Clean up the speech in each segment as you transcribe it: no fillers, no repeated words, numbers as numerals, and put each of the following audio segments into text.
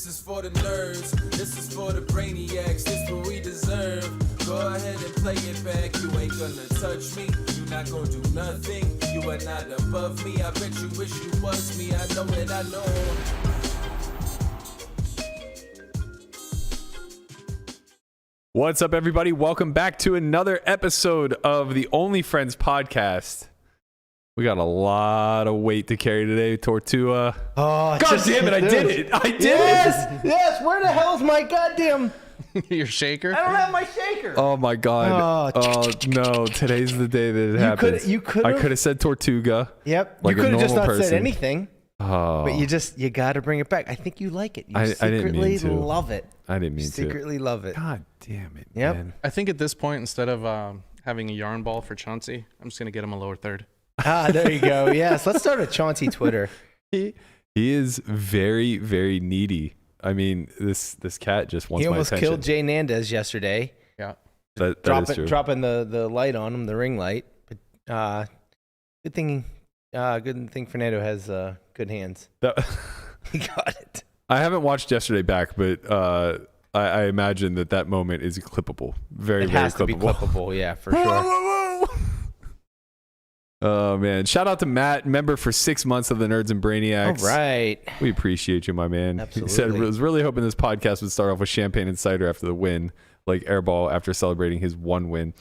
This is for the nerds, this is for the brainiacs, this what we deserve. Go ahead and play it back, you ain't gonna touch me, you not gonna do nothing, you are not above me, I bet you wish you was me, I know it, I know. What's up, everybody? Welcome back to another episode of the Only Friends podcast. We got a lot of weight to carry today, Tortua. Oh, God damn it, I did it. I did it. Yes, where the hell's my goddamn... Your shaker? I don't have my shaker. Oh, my God. Oh, no. Today's the day that it happens. You could I could have said Tortuga. Yep. Like you could have just not person. said anything. Oh. But you got to bring it back. I think you like it. You I didn't mean to. love it. I didn't mean Secretly love it. God damn it, Yep. man. I think at this point, instead of having a yarn ball for Chauncey, I'm just going to get him a lower third. There you go. Yes, let's start a Chauncey Twitter. He is very, very needy. I mean, this cat just wants my attention. He almost killed Jay Nandez yesterday. Yeah. That is true. Dropping the light on him, the ring light. But good thing Fernando has good hands. He got it. I haven't watched yesterday back, but I imagine that moment is clippable. Very, it very has to be clippable, yeah, for sure. Oh, man. Shout out to Matt, member for 6 months of the Nerds and Brainiacs. All right. We appreciate you, my man. Absolutely. He said, I was really hoping this podcast would start off with champagne and cider after the win, like Airball after celebrating his one win.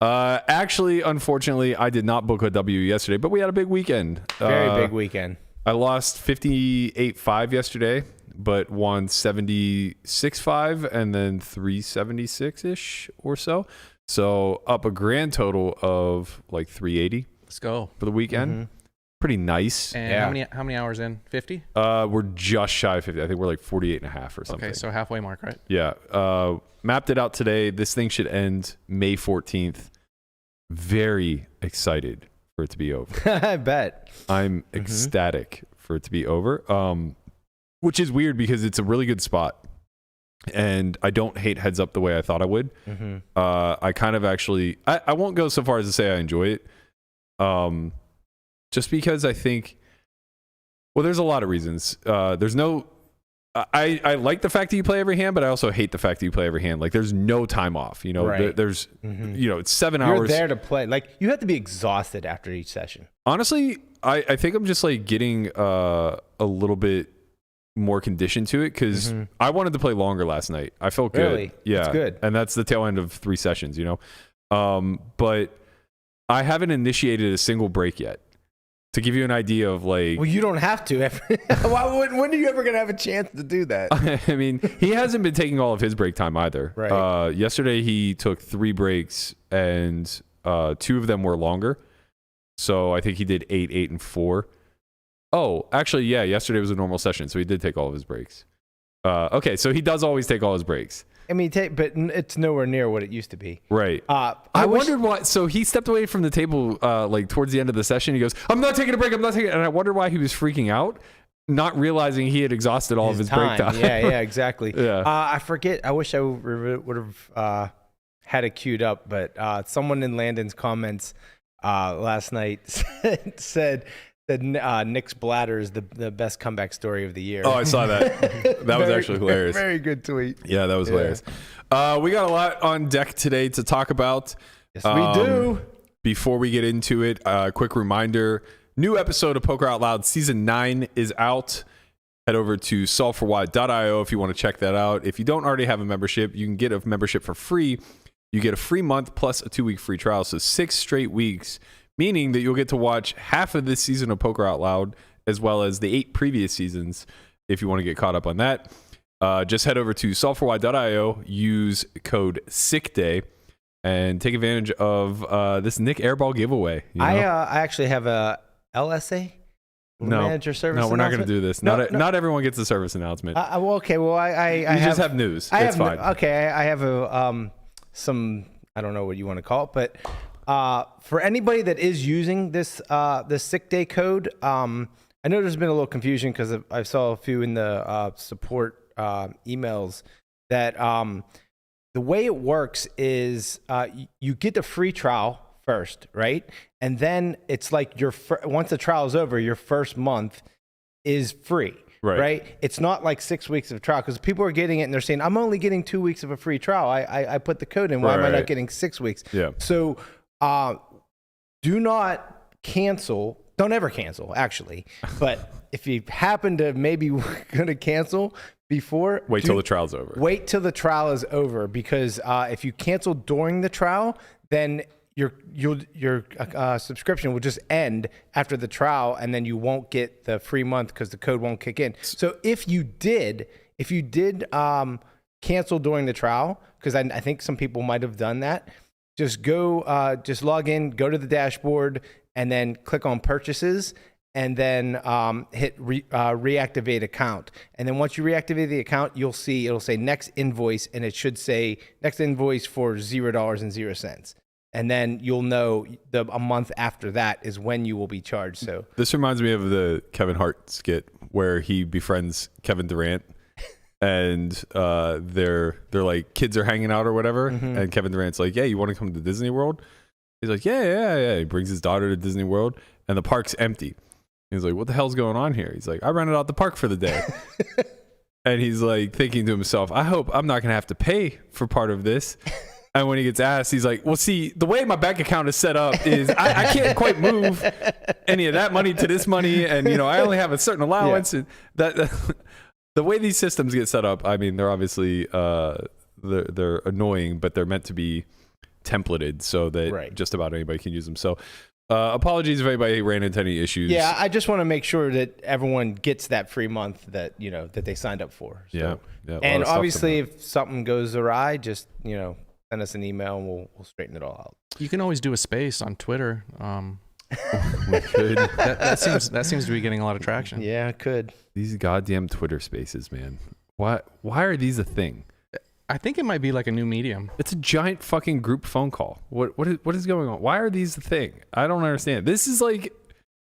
Actually, unfortunately, I did not book a W yesterday, but we had a big weekend. Very big weekend. I lost 58.5 yesterday, but won 76.5 and then 376-ish or so. So up a grand total of like 380. Let's go. For the weekend. Mm-hmm. Pretty nice. And how many hours in? 50? We're just shy of 50. I think we're like 48 and a half or something. Okay, so halfway mark, right? Yeah. Mapped it out today. This thing should end May 14th. Very excited for it to be over. I bet. I'm ecstatic for it to be over. Which is weird because it's a really good spot. And I don't hate Heads Up the way I thought I would. Mm-hmm. I kind of actually... I won't go so far as to say I enjoy it. Just because I think, well, there's a lot of reasons. There's no, I like the fact that you play every hand, but I also hate the fact that you play every hand. Like there's no time off, you know, right. There's, you know, it's 7 hours. You're there to play. Like you have to be exhausted after each session. Honestly, I think I'm just like getting a little bit more conditioned to it because I wanted to play longer last night. I felt good. Really? Yeah. That's good. And that's the tail end of 3 sessions, you know? But I haven't initiated a single break yet. To give you an idea of like... Well, you don't have to. When are you ever going to have a chance to do that? I mean, he hasn't been taking all of his break time either. Right. Yesterday, he took 3 breaks and 2 of them were longer. So I think he did 8, 8, and 4. Oh, actually, yeah, yesterday was a normal session. So he did take all of his breaks. Okay, so he does always take all his breaks. I mean, but it's nowhere near what it used to be. Right. I wondered why. So he stepped away from the table like towards the end of the session. He goes, I'm not taking a break. I'm not taking it. And I wondered why he was freaking out, not realizing he had exhausted all of his break time. Yeah, exactly. Yeah. I forget. I wish I would have had it queued up, but someone in Landon's comments last night said that Nick's bladder is the best comeback story of the year. Oh, I saw that. That was actually hilarious. Very good tweet. Yeah, that was hilarious. We got a lot on deck today to talk about. Yes, we do. Before we get into it, quick reminder, new episode of Poker Out Loud Season 9 is out. Head over to solveforwhy.io if you want to check that out. If you don't already have a membership, you can get a membership for free. You get a free month plus a 2-week free trial, so 6 straight weeks. Meaning that you'll get to watch half of this season of Poker Out Loud, as well as the 8 previous seasons, if you want to get caught up on that. Just head over to solveforwhy.io, use code SICKDAY, and take advantage of this Nick Airball giveaway. You know? I actually have a LSA, manager service. No, we're not going to do this. Not everyone gets a service announcement. Okay, well, I just have news. It's fine. Okay, I have some, I don't know what you want to call it, but for anybody that is using this sick day code, I know there's been a little confusion because I saw a few in the support emails that the way it works is you get the free trial first, right? And then it's like once the trial is over, your first month is free. right? It's not like 6 weeks of trial because people are getting it and they're saying, I'm only getting 2 weeks of a free trial. I put the code in. Why am I not getting 6 weeks? Yeah. So do not cancel. Don't ever cancel, actually. But if you happen to maybe going to cancel before, wait till the trial's over. Wait till the trial is over, because if you cancel during the trial, then your subscription will just end after the trial, and then you won't get the free month because the code won't kick in. So if you did cancel during the trial, because I think some people might have done that, just log in, go to the dashboard, and then click on purchases, and then hit reactivate account. And then once you reactivate the account, it'll say next invoice, and it should say next invoice for $0.00. And then you'll know a month after that is when you will be charged. So this reminds me of the Kevin Hart skit where he befriends Kevin Durant, and they're like kids are hanging out or whatever, and Kevin Durant's like, "Yeah, you want to come to Disney World?" He's like, yeah. He brings his daughter to Disney World, and the park's empty. He's like, what the hell's going on here? He's like, I rented out the park for the day. And he's like thinking to himself, I hope I'm not going to have to pay for part of this. And when he gets asked, he's like, well, see, the way my bank account is set up is I can't quite move any of that money to this money. And, I only have a certain allowance. Yeah. And that the way these systems get set up, I mean, they're obviously they're annoying, but they're meant to be templated so that just about anybody can use them. So apologies if anybody ran into any issues. Yeah, I just want to make sure that everyone gets that free month that that they signed up for. So, yeah. And obviously, if something goes awry, just send us an email and we'll straighten it all out. You can always do a space on Twitter. We could. That seems to be getting a lot of traction. Yeah, it could. These goddamn Twitter spaces, man. Why are these a thing? I think it might be like a new medium. It's a giant fucking group phone call. What is going on? Why are these the thing? I don't understand. This is like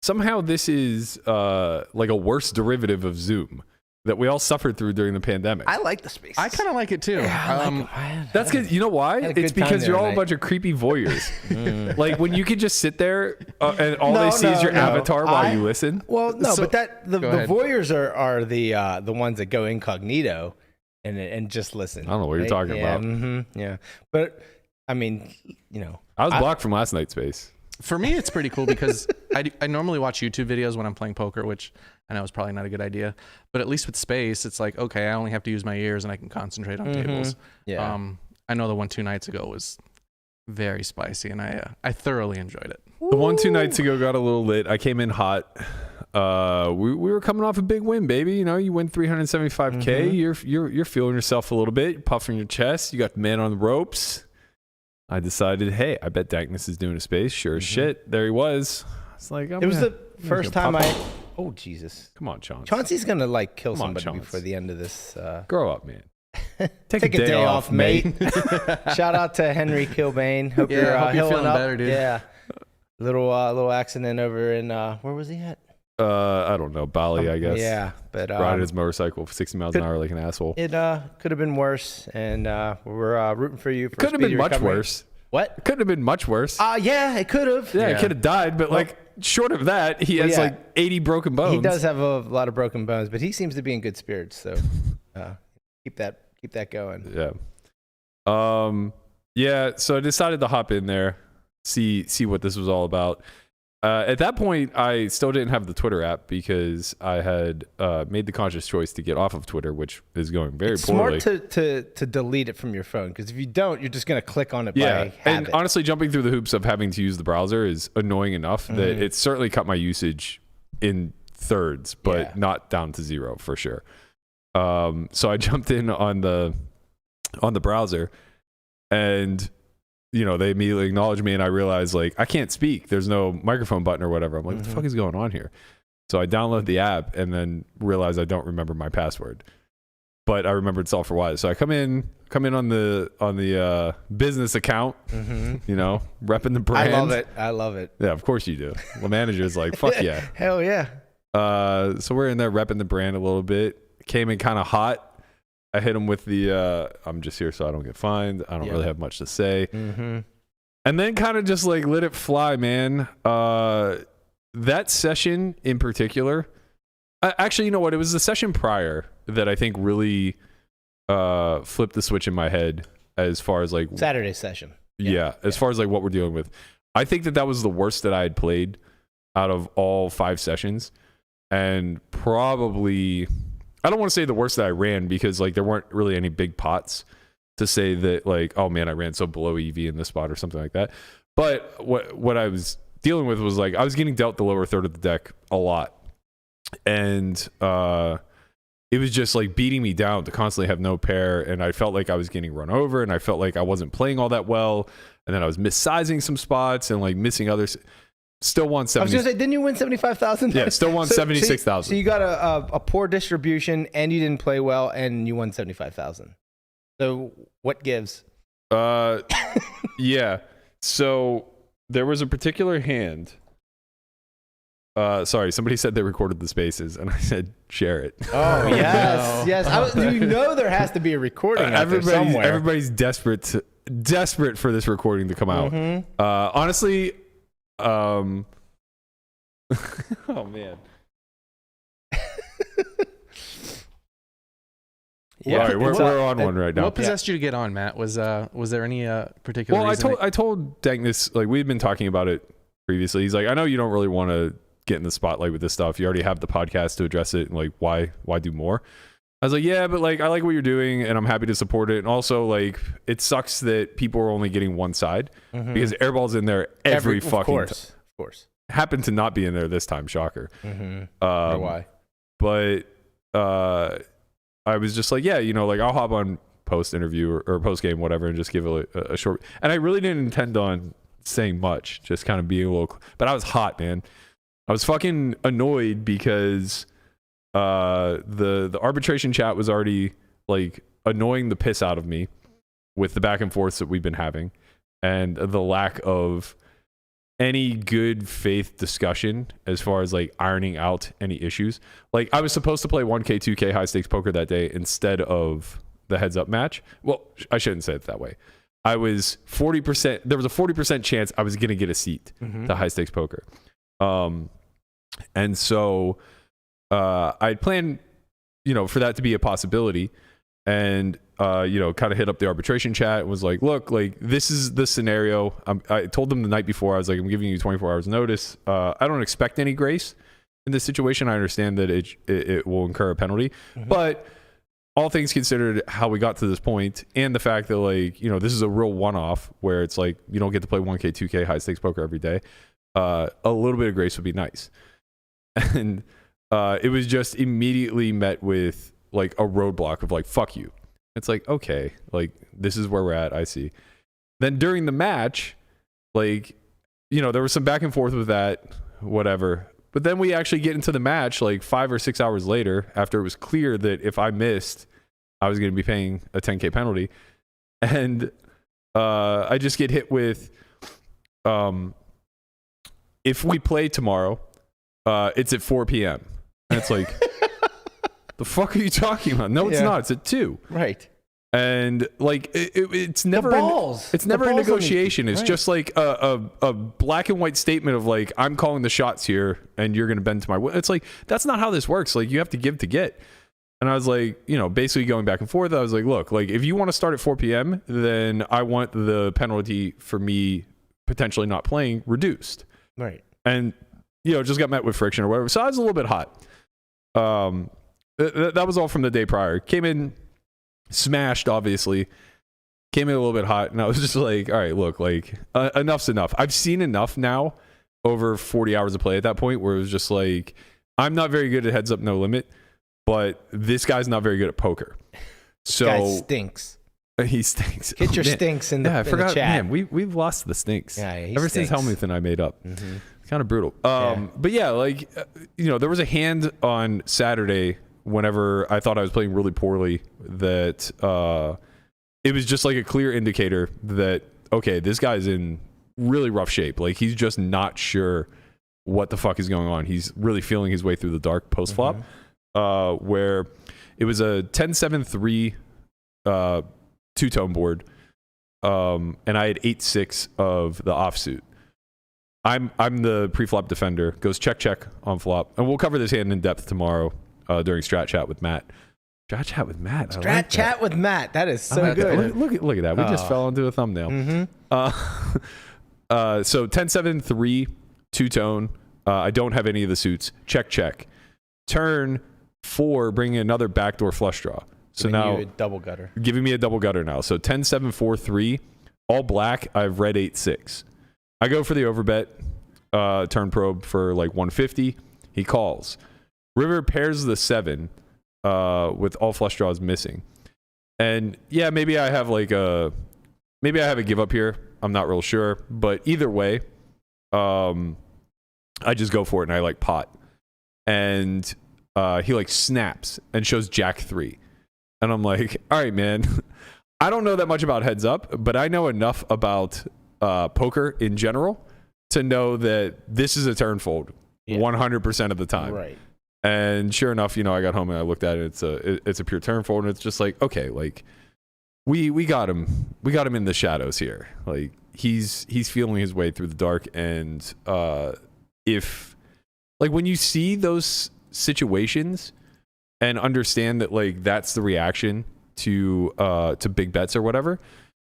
somehow this is like a worse derivative of Zoom that we all suffered through during the pandemic. I like the space. I kind of like it too. That's because you know why? It's because you're all a bunch of creepy voyeurs. Like when you could just sit there and all they see is your avatar while you listen. Well, no, but the voyeurs are the ones that go incognito. And just listen. I don't know what you're talking about. Mm-hmm, yeah. But, I mean, I was blocked from last night's space. For me, it's pretty cool because I normally watch YouTube videos when I'm playing poker, which I know is probably not a good idea. But at least with space, it's like, okay, I only have to use my ears and I can concentrate on tables. Yeah. I know the one 2 nights ago was very spicy, and I thoroughly enjoyed it. The 1-2 nights ago got a little lit. I came in hot. We were coming off a big win, baby. You win 375K. You're feeling yourself a little bit. You're puffing your chest. You got the man on the ropes. I decided, hey, I bet Dankness is doing a space. Sure as shit. There he was. It's like it was the first time oh Jesus! Come on, Chauncey. Chauncey's gonna kill somebody before the end of this. Grow up, man. Take a day off, mate. Shout out to Henry Kilbane. Hope you're feeling better, dude. Yeah. Little accident over in where was he at? I don't know, Bali, I guess. Yeah, but riding his motorcycle 60 miles an hour like an asshole. It could have been worse, and we're rooting for you. Could have been much worse. What? Could have been much worse. Yeah, it could have. Yeah, it could have died, but short of that, he has 80 broken bones. He does have a lot of broken bones, but he seems to be in good spirits. So keep that going. Yeah. Yeah. So I decided to hop in there, see what this was all about. At that point, I still didn't have the Twitter app because I had made the conscious choice to get off of Twitter, which is going very poorly. It's smart to delete it from your phone, because if you don't, you're just going to click on it by habit. And honestly, jumping through the hoops of having to use the browser is annoying enough that it certainly cut my usage in thirds, but not down to zero for sure. So I jumped in on the browser, and they immediately acknowledged me, and I realized I can't speak. There's no microphone button or whatever. I'm like, what the fuck is going on here? So I download the app and then realize I don't remember my password, but I remembered Solve for Wise. So I come in on the business account, repping the brand. I love it. Yeah, of course you do. The manager's like, fuck yeah. Hell yeah. So we're in there repping the brand a little bit. Came in kind of hot. I hit him with the, I'm just here so I don't get fined. I don't really have much to say. And then kind of just let it fly, man. That session in particular, Actually, you know what? It was the session prior that I think really flipped the switch in my head as far as like Saturday session. As far as like what we're dealing with. I think that was the worst that I had played out of all 5 sessions, and probably I don't want to say the worst that I ran because like there weren't really any big pots to say that like, oh man, I ran so below EV in this spot or something like that. But what I was dealing with was like I was getting dealt the lower third of the deck a lot, and it was just like beating me down to constantly have no pair, and I felt like I was getting run over, and I felt like I wasn't playing all that well, and then I was missizing some spots and like missing others. Still won 70. I was gonna say, didn't you win 75,000? Yeah, still won 76,000. So you got a poor distribution, and you didn't play well, and you won 75,000. So what gives? Yeah. So there was a particular hand. Sorry, somebody said they recorded the spaces, and I said share it. Oh yes, yes. You know there has to be a recording out there somewhere. Everybody's desperate for this recording to come out. Mm-hmm. Honestly, oh man. Yeah, all right, we're on one right now. What possessed you to get on, Matt? Was there any particular reason? Well, I told Dankness, like we've been talking about it previously. He's like, I know you don't really want to get in the spotlight with this stuff. You already have the podcast to address it, and like why do more? I was like, yeah, but like I like what you're doing, and I'm happy to support it. And also, like, it sucks that people are only getting one side because Airball's in there every fucking time. Of course. Happened to not be in there this time, shocker. Why? But I was just like, yeah, you know, like I'll hop on post interview or post game, whatever, and just give it a short. And I really didn't intend on saying much, just kind of being a little. But I was hot, man. I was fucking annoyed because the arbitration chat was already like annoying the piss out of me with the back and forths that we've been having and the lack of any good faith discussion as far as like ironing out any issues. Like I was supposed to play 1K, 2K high stakes poker that day instead of the heads up match. Well, I shouldn't say it that way. I was 40%. There was a 40% chance I was going to get a seat to high stakes poker. And so I'd planned, you know, for that to be a possibility, and you know, kind of hit up the arbitration chat and was like, look, like this is the scenario. I told them the night before, I was like, I'm giving you 24 hours notice. I don't expect any grace in this situation. I understand that it will incur a penalty, but all things considered, how we got to this point and the fact that like, you know, this is a real one-off where it's like, you don't get to play 1K, 2K high stakes poker every day. A little bit of grace would be nice. And it was just immediately met with like a roadblock of like, fuck you. It's like, okay, like this is where we're at. I see. Then during the match, like, you know, there was some back and forth with that, whatever. But then we actually get into the match like 5 or 6 hours later after it was clear that if I missed, I was going to be paying a 10K penalty. And I just get hit with, if we play tomorrow, it's at 4 p.m. And it's like, the fuck are you talking about? No, it's not. It's at 2. Right. And like it's never it's never a negotiation. It's just like a black and white statement of like, I'm calling the shots here and you're going to bend to my will. It's like, that's not how this works. Like you have to give to get. And I was like, you know, basically going back and forth. I was like, look, like if you want to start at 4 p.m., then I want the penalty for me potentially not playing reduced. Right. And, you know, just got met with friction or whatever. So I was a little bit hot. That was all from the day prior. Came in smashed, obviously. Came in a little bit hot. And I was just like, all right, look, like enough's enough. I've seen enough now over 40 hours of play at that point where it was just like, I'm not very good at heads up, no limit, but this guy's not very good at poker. So this guy stinks. He stinks. Get your stinks in the, I forgot, in the chat. Man, we've lost the stinks. Yeah, ever since Helmuth and I made up. It's kind of brutal. But yeah, like, you know, there was a hand on Saturday whenever I thought I was playing really poorly that it was just like a clear indicator that, okay, this guy's in really rough shape. Like, he's just not sure what the fuck is going on. He's really feeling his way through the dark post-flop, where it was a 10-7-3 two-tone board, and I had 8-6 of the offsuit. I'm the pre-flop defender. Goes check on flop, and we'll cover this hand in depth tomorrow during Strat Chat with Matt. Strat Chat with Matt. Strat Chat with Matt. That is so good. Look at that. We just fell into a thumbnail. Mm-hmm. So 10-7-3 two-tone. I don't have any of the suits. Check. Turn 4, bringing another backdoor flush draw. So now a double gutter. Giving me a double gutter now. So 10-7-4-3, all black. I have red 8-6. I go for the overbet. Turn probe for like 150. He calls. River pairs the 7 with all flush draws missing. And yeah, maybe I have a give up here. I'm not real sure, but either way, I just go for it and I like pot. And he like snaps and shows Jack 3. And I'm like, all right, man. I don't know that much about heads up, but I know enough about poker in general to know that this is a turn fold 100% of the time. Right. And sure enough, I got home and I looked at it. It's a pure turn fold, and it's just like, okay, like we got him. We got him in the shadows here. Like he's feeling his way through the dark. And if like when you see those situations and understand that like that's the reaction to big bets or whatever,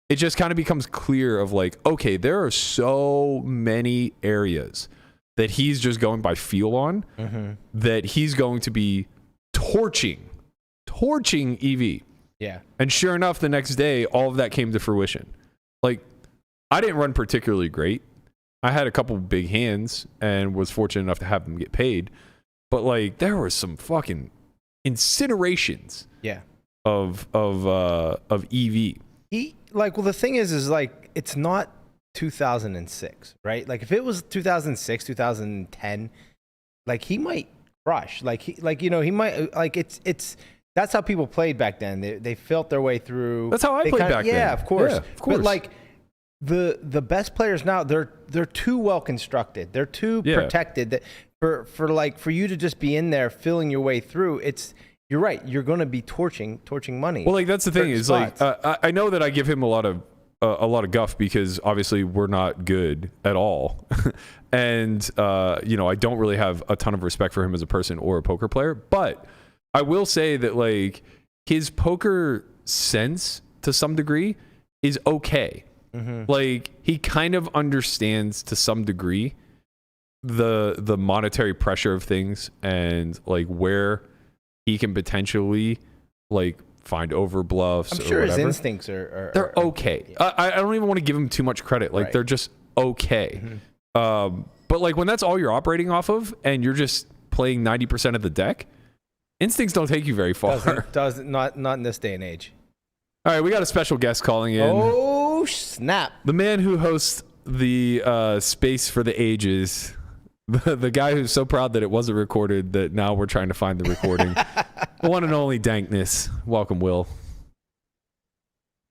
it just kind of becomes clear of like, okay, there are so many areas that he's just going by feel on, that he's going to be torching EV. Yeah. And sure enough, the next day, all of that came to fruition. Like, I didn't run particularly great. I had a couple big hands and was fortunate enough to have them get paid. But like, there were some fucking incinerations. Yeah. Of EV. The thing is like, it's not 2006, right? Like if it was 2006, 2010, like he might crush. He might like it's that's how people played back then. They felt their way through. That's how I played back then. Yeah, of course. Yeah, of course. But like the best players now, they're too well constructed. They're too protected that for you to just be in there feeling your way through. You're right. You're going to be torching money. Well, like that's the thing is spots. Like I know that I give him a lot of guff because obviously we're not good at all, and I don't really have a ton of respect for him as a person or a poker player. But I will say that like his poker sense to some degree is okay. Like he kind of understands to some degree the monetary pressure of things and like where he can potentially like find over bluffs. I'm sure or his whatever. instincts are they're okay. Yeah. I don't even want to give him too much credit. Like they're just okay. But like when that's all you're operating off of and you're just playing 90% of the deck, instincts don't take you very far. Doesn't not in this day and age. All right, we got a special guest calling in. Oh snap! The man who hosts the Space for the Ages. The guy who's so proud that it wasn't recorded that now we're trying to find the recording. The one and only Dankness. Welcome, Will.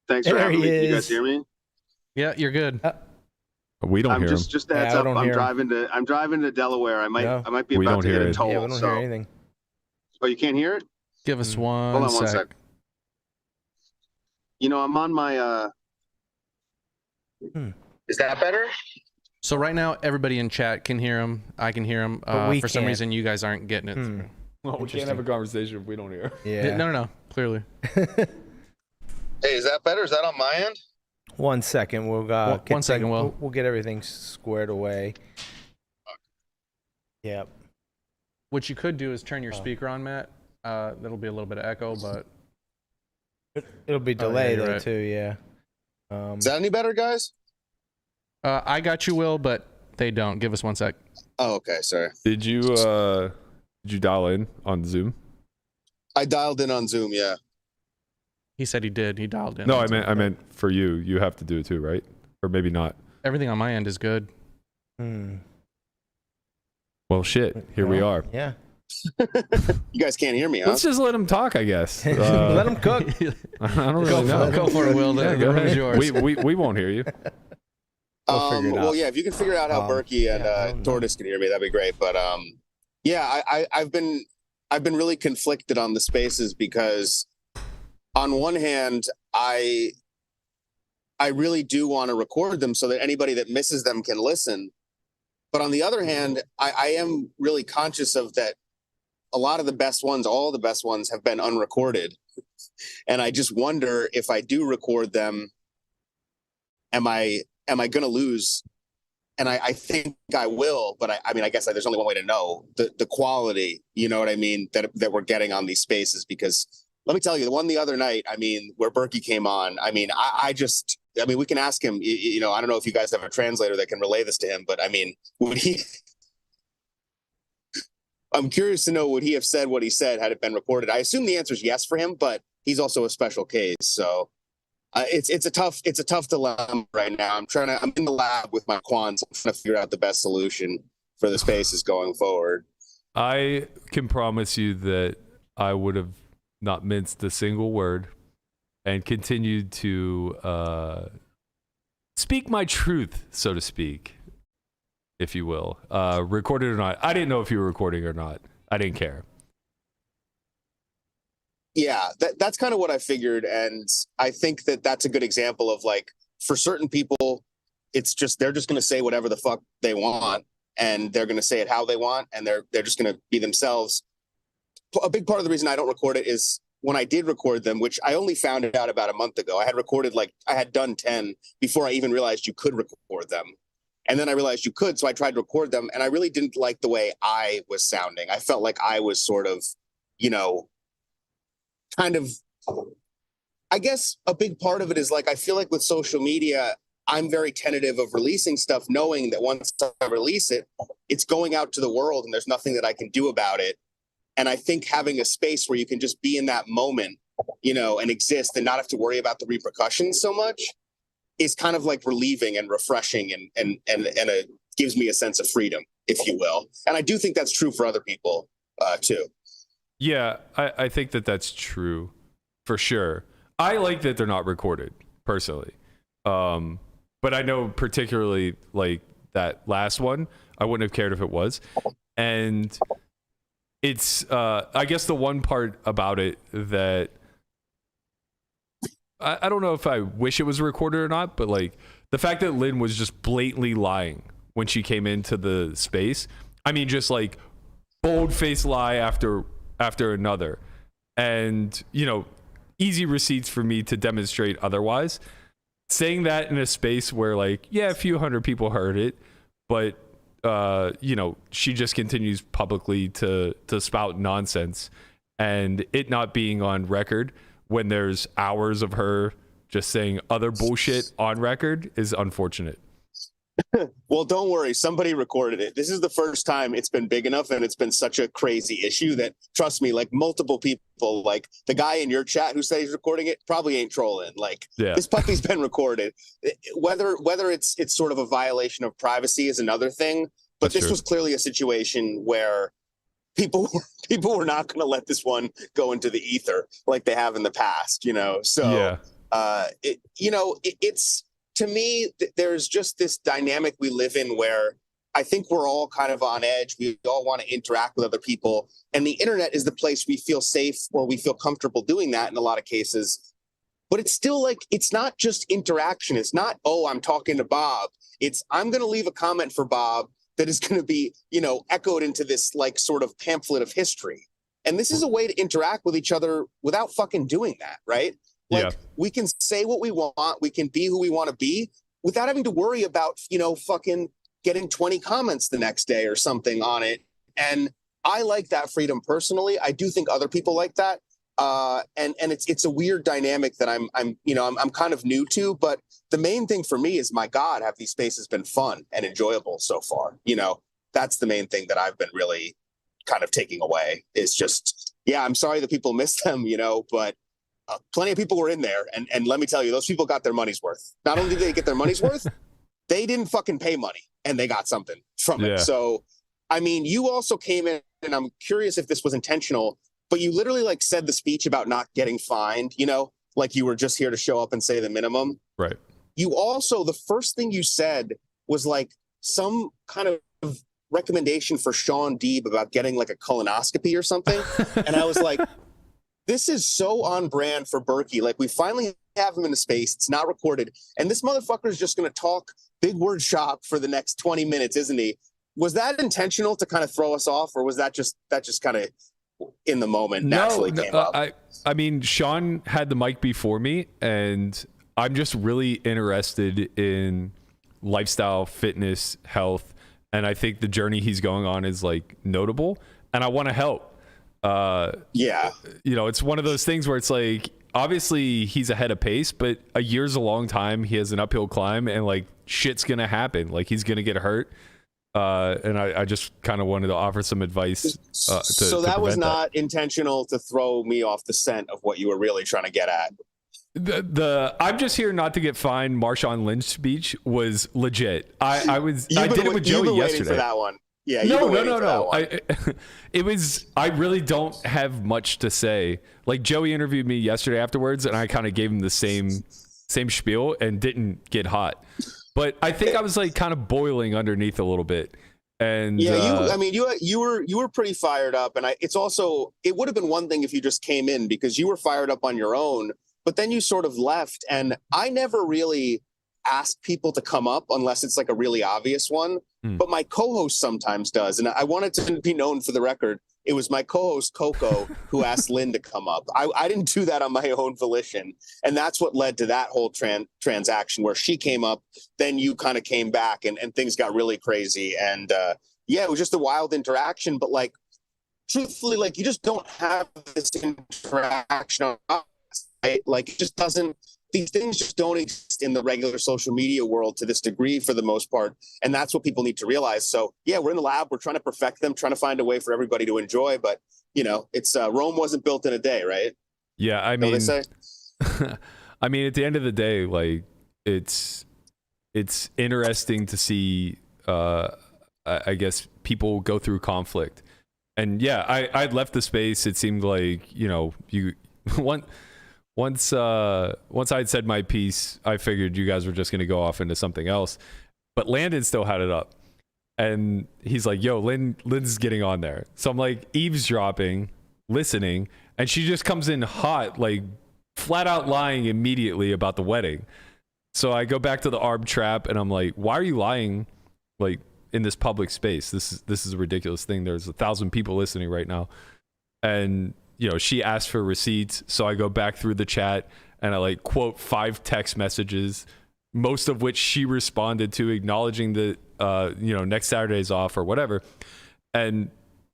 Thanks for having me. You guys hear me? Yeah, you're good. We don't hear him. Just a heads up. I'm driving to Delaware. I might be about to get a toll. Yeah, we don't hear anything. Oh, you can't hear it? Give us one. Hold on 1 sec. I'm on my. Is that better? So right now, everybody in chat can hear him. I can hear him. For some reason, you guys aren't getting it. Well, we can't have a conversation if we don't hear. Yeah. No. Clearly. Hey, is that better? Is that on my end? 1 second. We'll we'll get everything squared away. Yep. What you could do is turn your speaker on, Matt. That'll be a little bit of echo, but it'll be delayed right. too. Yeah. Is that any better, guys? I got you, Will, but they don't. Give us 1 sec. Oh, okay. Sorry. Did you dial in on Zoom? I dialed in on Zoom. Yeah. He said he did. He dialed in. No, I meant for you. You have to do it too, right? Or maybe not. Everything on my end is good. Well, shit. Here we are. Yeah. You guys can't hear me, huh? Let's just let him talk, I guess. Let him cook. I don't really know. Go for it, Will. The room is yours. We won't hear you. Well, yeah, if you can figure out how Berkey and Tortoise can hear me, that'd be great. But I've been really conflicted on the spaces because on one hand, I really do want to record them so that anybody that misses them can listen. But on the other hand, I am really conscious of that. a lot of the best ones, all the best ones have been unrecorded. And I just wonder if I do record them, am I going to lose? And I think I will, but I mean, I guess there's only one way to know the quality, you know what I mean, that we're getting on these spaces. Because let me tell you, the one the other night, I mean, where Berkey came on, I mean, I mean, we can ask him, you know, I don't know if you guys have a translator that can relay this to him, but I mean, I'm curious to know, would he have said what he said had it been recorded? I assume the answer is yes for him, but he's also a special case. So it's a tough dilemma right now. I'm in the lab with my quants. I'm trying to figure out the best solution for the spaces going forward. I can promise you that I would have not minced a single word and continued to speak my truth, so to speak, if you will. Recorded or not. I didn't know if you were recording or not. I didn't care. Yeah, that's kind of what I figured. And I think that that's a good example of, like, for certain people, it's just, they're just going to say whatever the fuck they want, and they're going to say it how they want, and they're just going to be themselves. A big part of the reason I don't record it is when I did record them, which I only found out about a month ago. I had done 10 before I even realized you could record them. And then I realized you could, so I tried to record them, and I really didn't like the way I was sounding. I felt like I was sort of, you know, kind of, I guess a big part of it is, like, I feel like with social media, I'm very tentative of releasing stuff, knowing that once I release it, it's going out to the world and there's nothing that I can do about it. And I think having a space where you can just be in that moment, you know, and exist and not have to worry about the repercussions so much is kind of like relieving and refreshing, and it gives me a sense of freedom, if you will. And I do think that's true for other people too. Yeah, I think that that's true for sure. I like that they're not recorded personally. But I know particularly, like, that last one, I wouldn't have cared if it was. And it's, I guess the one part about it that I don't know if I wish it was recorded or not, but, like, the fact that Lynne was just blatantly lying when she came into the space. I mean, just, like, bold-faced lie after another. And, you know, easy receipts for me to demonstrate otherwise. Saying that in a space where, like, yeah, a few hundred people heard it, but you know, she just continues publicly to spout nonsense, and it not being on record when there's hours of her just saying other bullshit on record is unfortunate. Well, don't worry. Somebody recorded it. This is the first time it's been big enough, and it's been such a crazy issue that, trust me, like, multiple people, like the guy in your chat who said he's recording it, probably ain't trolling. Like, yeah. This puppy's been recorded. Whether it's sort of a violation of privacy is another thing, but That's this true. Was clearly a situation where people were not going to let this one go into the ether like they have in the past, you know? So, yeah. It's, to me, there's just this dynamic we live in where I think we're all kind of on edge. We all want to interact with other people. And the internet is the place we feel safe, or we feel comfortable doing that in a lot of cases. But it's still, like, it's not just interaction. It's not, oh, I'm talking to Bob. It's, I'm going to leave a comment for Bob that is going to be, you know, echoed into this, like, sort of pamphlet of history. And this is a way to interact with each other without fucking doing that, right? Like, we can say what we want, we can be who we want to be without having to worry about, you know, fucking getting 20 comments the next day or something on it. And I like that freedom personally. I do think other people like that. And it's a weird dynamic that I'm kind of new to, but the main thing for me is, my God, have these spaces been fun and enjoyable so far? You know, that's the main thing that I've been really kind of taking away, is just, yeah, I'm sorry that people missed them, you know, but plenty of people were in there, and let me tell you, those people got their money's worth. Not only did they get their money's worth, they didn't fucking pay money, and they got something from it. So, I mean, you also came in, and I'm curious if this was intentional, but you literally, like, said the speech about not getting fined, you know, like you were just here to show up and say the minimum. Right. You also, the first thing you said was, like, some kind of recommendation for Sean Deeb about getting, like, a colonoscopy or something. And I was like, this is so on brand for Berkey. Like, we finally have him in a space. It's not recorded. And this motherfucker is just going to talk big word shop for the next 20 minutes, isn't he? Was that intentional to kind of throw us off? Or was that just kind of in the moment naturally came up. I mean, Sean had the mic before me, and I'm just really interested in lifestyle, fitness, health, and I think the journey he's going on is like notable, and I want to help. It's one of those things where it's like, obviously he's ahead of pace, but a year's a long time. He has an uphill climb, and like shit's gonna happen. Like he's gonna get hurt. And I just kind of wanted to offer some advice. So that was not intentional to throw me off the scent of what you were really trying to get at. The I'm just here not to get fined. Marshawn Lynch speech was legit. I did it with Joey yesterday. For that one. Yeah. No. It was. I really don't have much to say. Like Joey interviewed me yesterday afterwards, and I kind of gave him the same spiel and didn't get hot. But I think I was like kind of boiling underneath a little bit. And you were pretty fired up, and it would have been one thing if you just came in because you were fired up on your own, but then you sort of left, and I never really ask people to come up unless it's like a really obvious one. But my co-host sometimes does, and I wanted to be known for the record. It was my co-host Coco who asked Lynn to come up. I didn't do that on my own volition, and that's what led to that whole transaction where she came up, then you kind of came back, and things got really crazy. And it was just a wild interaction. But like, truthfully, like you just don't have this interaction, right? Like it just doesn't. These things just don't exist in the regular social media world to this degree for the most part. And that's what people need to realize. So yeah, we're in the lab. We're trying to perfect them, trying to find a way for everybody to enjoy. But it's Rome wasn't built in a day, right? Yeah. I mean, they say? I mean, at the end of the day, like it's interesting to see, I guess people go through conflict. And yeah, I'd left the space. It seemed like, Once I'd said my piece, I figured you guys were just going to go off into something else. But Landon still had it up. And he's like, yo, Lynn's getting on there. So I'm like eavesdropping, listening. And she just comes in hot, like flat out lying immediately about the wedding. So I go back to the arb trap and I'm like, why are you lying like in this public space? This is a ridiculous thing. There's 1,000 people listening right now. And she asked for receipts, so I go back through the chat and I like quote 5 text messages, most of which she responded to, acknowledging that next Saturday's off or whatever. And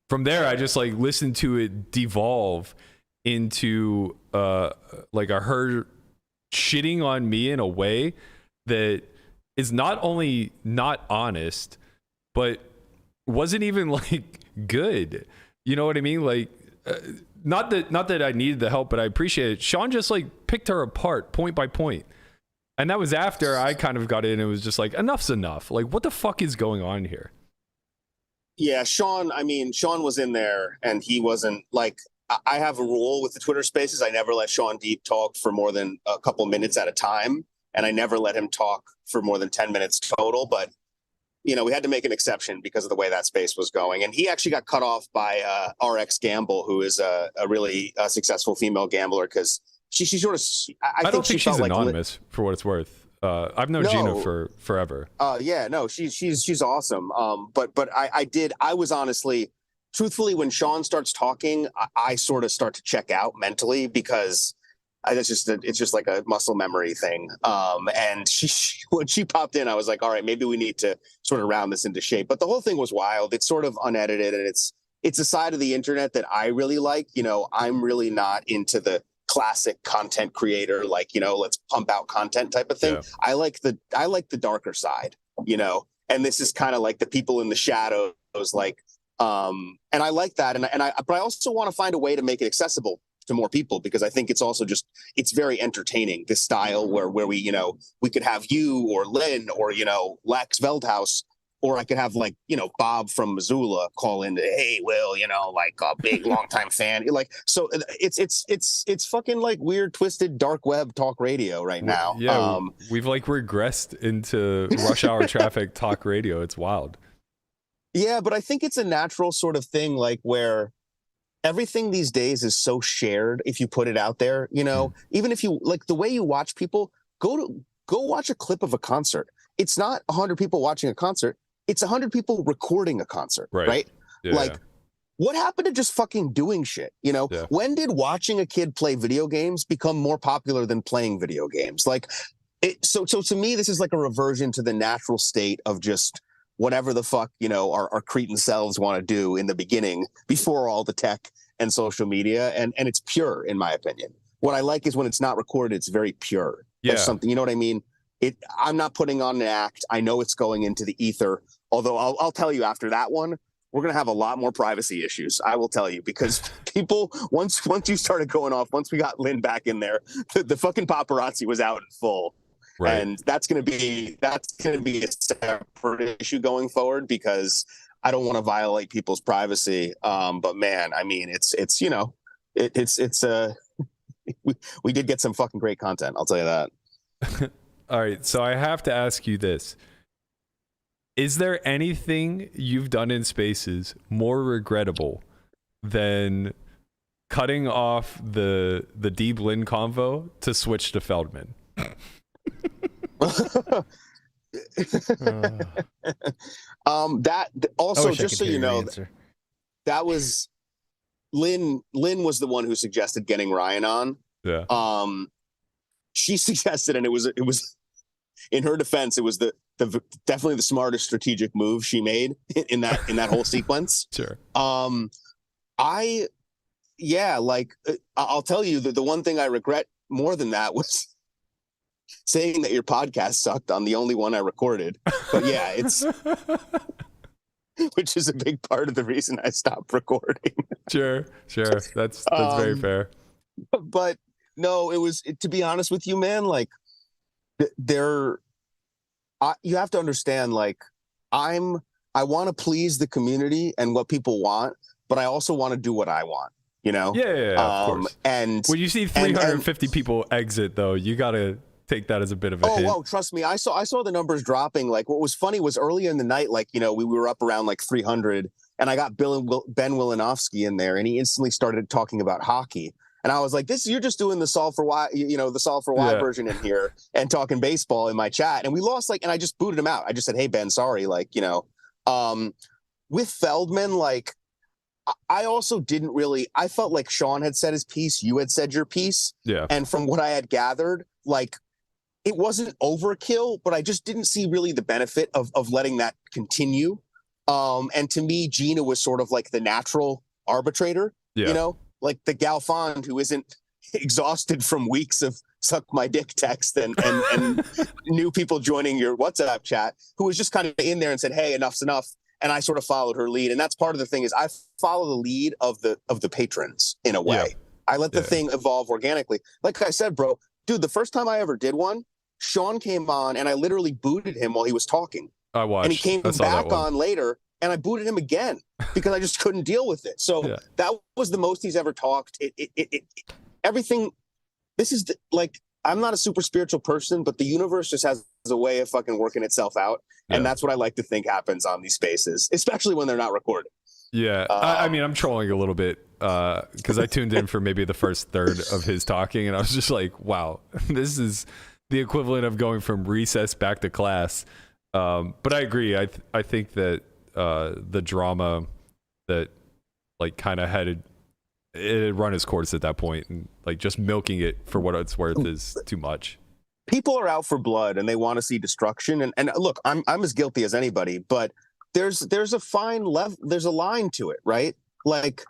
from there, I just like listened to it devolve into like her shitting on me in a way that is not only not honest, but wasn't even like good. You know what I mean? Like. Not that I needed the help, but I appreciate it. Sean just like picked her apart point by point. And that was after I kind of got in and was just like, enough's enough. Like, what the fuck is going on here? Yeah, Sean was in there and he wasn't like, I have a rule with the Twitter spaces. I never let Sean deep talk for more than a couple minutes at a time. And I never let him talk for more than 10 minutes total. But we had to make an exception because of the way that space was going. And he actually got cut off by RX Gamble, who is a really successful female gambler, because she sort of, I don't think she's anonymous for what it's worth. I've known Gina for forever. She's awesome. But I was honestly, truthfully, when Sean starts talking, I sort of start to check out mentally because it's just like a muscle memory thing. And when she popped in, I was like, all right, maybe we need to sort of round this into shape. But the whole thing was wild. It's sort of unedited, and it's a side of the internet that I really like. I'm really not into the classic content creator, like, let's pump out content type of thing. Yeah. I like the darker side, and this is kind of like the people in the shadows, like, and I like that. But I also want to find a way to make it accessible to more people, because I think it's also it's very entertaining, this style where we, we could have you or Lynn or, Lex Veldhouse, or I could have like, Bob from Missoula call in, hey, Will, like a big longtime fan. Like, so it's fucking like weird, twisted, dark web talk radio right now. Yeah. We've like regressed into rush hour traffic talk radio. It's wild. Yeah. But I think it's a natural sort of thing, like where everything these days is so shared. If you put it out there, even if you like the way you watch people, go watch a clip of a concert. It's not 100 people watching a concert. It's 100 people recording a concert, right? Yeah. Like what happened to just fucking doing shit? You know, when did watching a kid play video games become more popular than playing video games? Like, so to me, this is like a reversion to the natural state of just whatever the fuck, you know, our cretin selves want to do in the beginning before all the tech and social media. And it's pure, in my opinion. What I like is when it's not recorded, it's very pure. Yeah. There's something, you know what I mean? I'm not putting on an act. I know it's going into the ether. Although I'll tell you, after that one, we're going to have a lot more privacy issues. I will tell you, because people, once you started going off, once we got Lynn back in there, the fucking paparazzi was out in full. Right. And that's going to be a separate issue going forward, because I don't want to violate people's privacy. But man, I mean, it's you know, we did get some fucking great content. I'll tell you that. All right. So I have to ask you this. Is there anything you've done in Spaces more regrettable than cutting off the Deeb Lynn convo to switch to Feldman? That also, just so you know, that was Lynn was the one who suggested getting Ryan on. Yeah. She suggested, and it was in her defense, it was the definitely the smartest strategic move she made in that whole sequence. Sure. I'll tell you that the one thing I regret more than that was saying that your podcast sucked on the only one I recorded. But yeah, it's which is a big part of the reason I stopped recording. Sure. That's very fair. But no, to be honest with you, man, like you have to understand, like, I want to please the community and what people want, but I also want to do what I want, you know? Yeah, of course. And when you see 350 people exit, though, you got to take that as a bit of a hint. Oh, trust me. I saw the numbers dropping. Like, what was funny was earlier in the night, like, you know, we were up around like 300, and I got Ben Wilinowski in there, and he instantly started talking about hockey. And I was like, you're just doing the Solve for Why, you know, the Solve for Why version in here and talking baseball in my chat. And we lost, like, and I just booted him out. I just said, hey, Ben, sorry. Like, you know, with Feldman, like, I also didn't really, I felt like Sean had said his piece. You had said your piece. Yeah. And from what I had gathered, like, it wasn't overkill, but I just didn't see really the benefit of letting that continue. And to me, Gina was sort of like the natural arbitrator, you know? Like the Galfond who isn't exhausted from weeks of suck my dick text and new people joining your WhatsApp chat, who was just kind of in there and said, hey, enough's enough. And I sort of followed her lead. And that's part of the thing is I follow the lead of the patrons in a way. Yeah. I let the thing evolve organically. Like I said, bro, dude, the first time I ever did one, Sean came on and I literally booted him while he was talking. I watched. And he came back on later. And I booted him again because I just couldn't deal with it. So that was the most he's ever talked. Everything. This is like, I'm not a super spiritual person, but the universe just has a way of fucking working itself out. And that's what I like to think happens on these spaces, especially when they're not recorded. Yeah. I mean, I'm trolling a little bit because I tuned in for maybe the first third of his talking. And I was just like, wow, this is the equivalent of going from recess back to class. But I agree. I think that the drama that like kind of had run its course at that point, and like just milking it for what it's worth is too much. People are out for blood and they want to see destruction. And look, I'm as guilty as anybody, but there's a fine level. There's a line to it, right? Like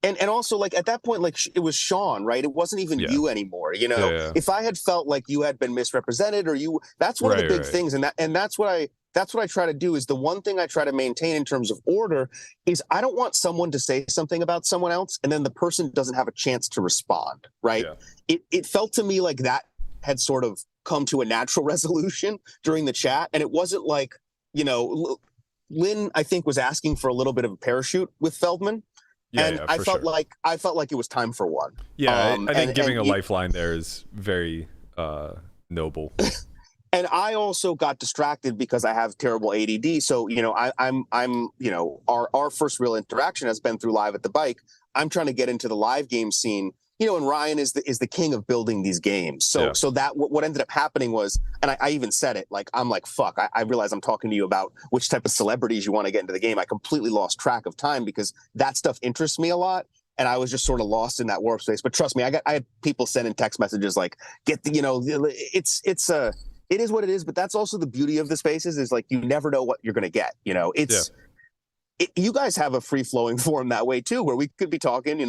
and also like at that point, like it was Sean, right? It wasn't even you anymore. You know, if I had felt like you had been misrepresented or that's one of the big things. And that's what I try to do is the one thing I try to maintain in terms of order is I don't want someone to say something about someone else and then the person doesn't have a chance to respond, right? Yeah. It felt to me like that had sort of come to a natural resolution during the chat. And it wasn't like, you know, Lynn, I think, was asking for a little bit of a parachute with Feldman. I felt like it was time for one. Yeah, I think giving a lifeline there is very noble. And I also got distracted because I have terrible ADD. So, you know, I'm you know, our first real interaction has been through Live at the Bike. I'm trying to get into the live game scene, and Ryan is the king of building these games. So that what ended up happening was, and I even said it, like, I'm like, fuck, I realize I'm talking to you about which type of celebrities you want to get into the game. I completely lost track of time because that stuff interests me a lot. And I was just sort of lost in that warp space. But trust me, I had people sending text messages like, it is what it is. But that's also the beauty of the spaces is like, you never know what you're going to get. You guys have a free flowing forum that way too, where we could be talking,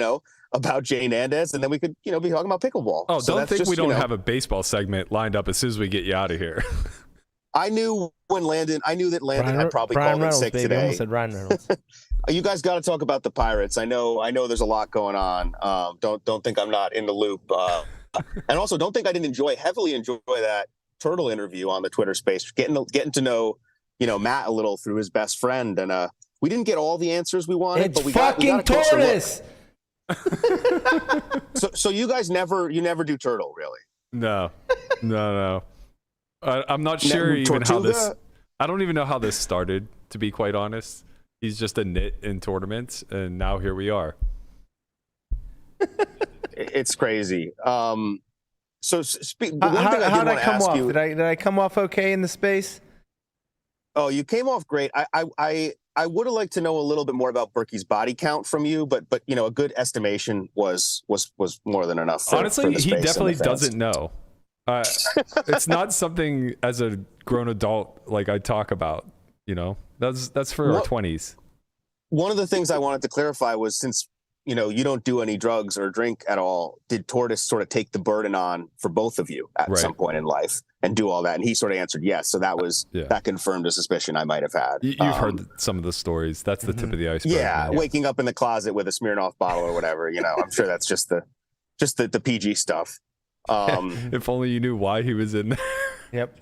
about Jane Andes, and then we could, be talking about pickleball. Oh, so don't think we don't have a baseball segment lined up as soon as we get you out of here. I knew that Landon had probably Brian called Reynolds, in sick baby. today. I almost said Ryan Reynolds. You guys got to talk about the Pirates. I know there's a lot going on. Don't think I'm not in the loop. And also don't think I didn't heavily enjoy that Turtle interview on the Twitter space, getting to know, Matt a little through his best friend. And we didn't get all the answers we wanted, but we got a closer look. So you guys never do Turtle, really? No. I'm not sure even how this. I don't even know how this started, to be quite honest. He's just a nit in tournaments, and now here we are. It's crazy. How did I come off? Did I come off okay in the space? Oh, you came off great. I would have liked to know a little bit more about Berkey's body count from you, but a good estimation was more than enough. Honestly, he definitely doesn't know. It's not something as a grown adult like I talk about. That's for our 20s. One of the things I wanted to clarify was, since you don't do any drugs or drink at all, did Tortoise sort of take the burden on for both of you at some point in life and do all that? And he sort of answered yes. So that was that confirmed a suspicion I might have had. You've heard some of the stories. That's the tip of the iceberg. Yeah, waking up in the closet with a Smirnoff bottle or whatever. I'm sure that's just the PG stuff. If only you knew why he was in there. Yep.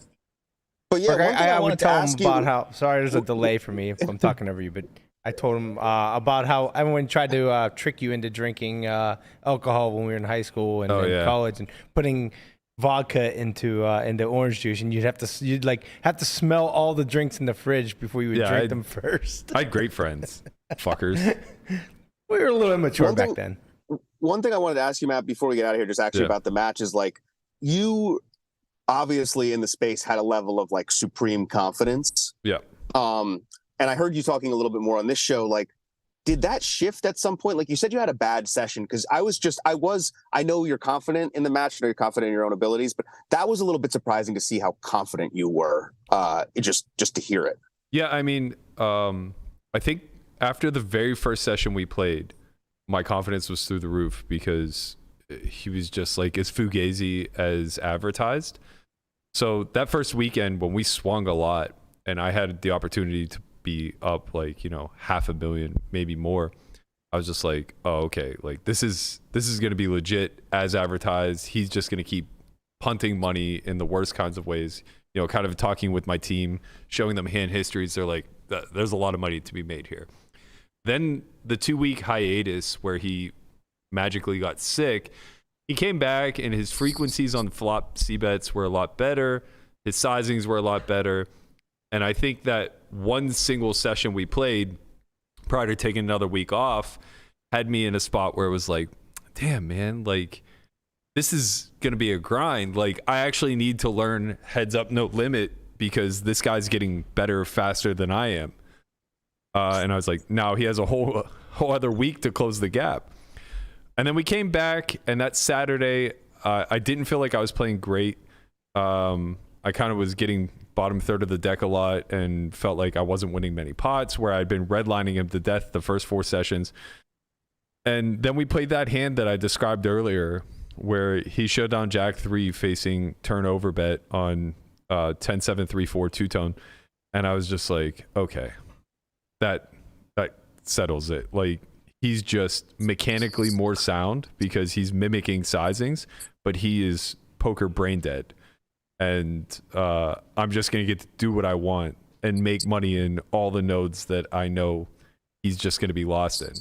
But yeah, I would tell him about how. Sorry, there's a delay for me if I'm talking over you, but I told him about how everyone tried to trick you into drinking alcohol when we were in high school and college, and putting vodka into orange juice, and you'd have to smell all the drinks in the fridge before you would drink them first. I had great friends, fuckers. We were a little immature back then. One thing I wanted to ask you, Matt, before we get out of here, just actually about the match, is like, you obviously in the space had a level of like supreme confidence. Yeah. And I heard you talking a little bit more on this show. Like, did that shift at some point? Like, you said you had a bad session, because I know you're confident in the match, I know you're confident in your own abilities, but that was a little bit surprising to see how confident you were, just to hear it. Yeah, I mean, I think after the very first session we played, my confidence was through the roof, because he was just like as fugazi as advertised. So that first weekend when we swung a lot and I had the opportunity to be up like, $500,000, maybe more, I was just like, oh, okay, like this is going to be legit as advertised. He's just going to keep punting money in the worst kinds of ways, kind of talking with my team, showing them hand histories. They're like, there's a lot of money to be made here. Then the 2-week hiatus where he magically got sick, he came back and his frequencies on flop C-bets were a lot better. His sizings were a lot better. And I think that one single session we played prior to taking another week off had me in a spot where it was like, damn, man, like this is going to be a grind. Like I actually need to learn heads up, no limit, because this guy's getting better faster than I am. And I was like, no, he has a whole other week to close the gap. And then we came back, and that Saturday, I didn't feel like I was playing great. I kind of was getting bottom third of the deck a lot and felt like I wasn't winning many pots, where I'd been redlining him to death the first 4 sessions. And then we played that hand that I described earlier, where he showed down Jack 3 facing turnover bet on 10-7-3-4 two-tone. And I was just like, okay, that settles it. Like, he's just mechanically more sound because he's mimicking sizings, but he is poker brain dead. And I'm just going to get to do what I want and make money in all the nodes that I know he's just going to be lost in.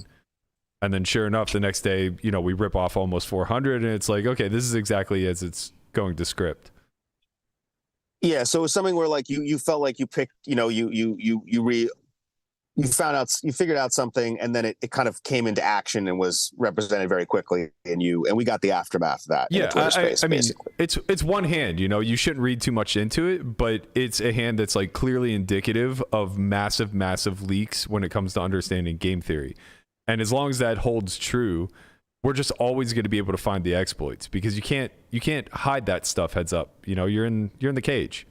And then sure enough, the next day, we rip off almost 400, and it's like, okay, this is exactly as it's going to script. Yeah, so it was something where like you felt like you picked, you you figured out something, and then it kind of came into action and was represented very quickly, and we got the aftermath of that. Yeah, in the Twitter space, I mean, basically. it's one hand, you shouldn't read too much into it, but it's a hand that's like clearly indicative of massive leaks when it comes to understanding game theory. And as long as that holds true, we're just always going to be able to find the exploits, because you can't hide that stuff heads up. You're in the cage.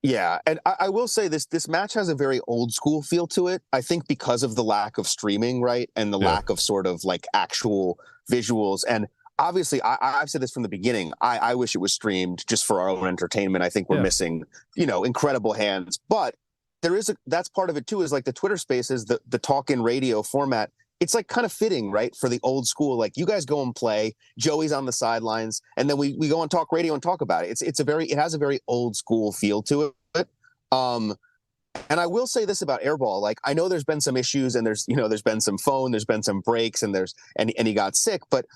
Yeah, and I will say this match has a very old school feel to it. I think because of the lack of streaming, right, and the lack of sort of like actual visuals. And obviously, I've said this from the beginning. I wish it was streamed just for our own entertainment. I think we're missing, incredible hands. But that's part of it too. Is like the Twitter Spaces, the talk-in radio format. It's like kind of fitting, right, for the old school. Like, you guys go and play, Joey's on the sidelines, and then we go on talk radio and talk about it. It has a very old school feel to it. And I will say this about Airball. Like, I know there's been some issues, and there's been some phone, there's been some breaks, and he got sick. But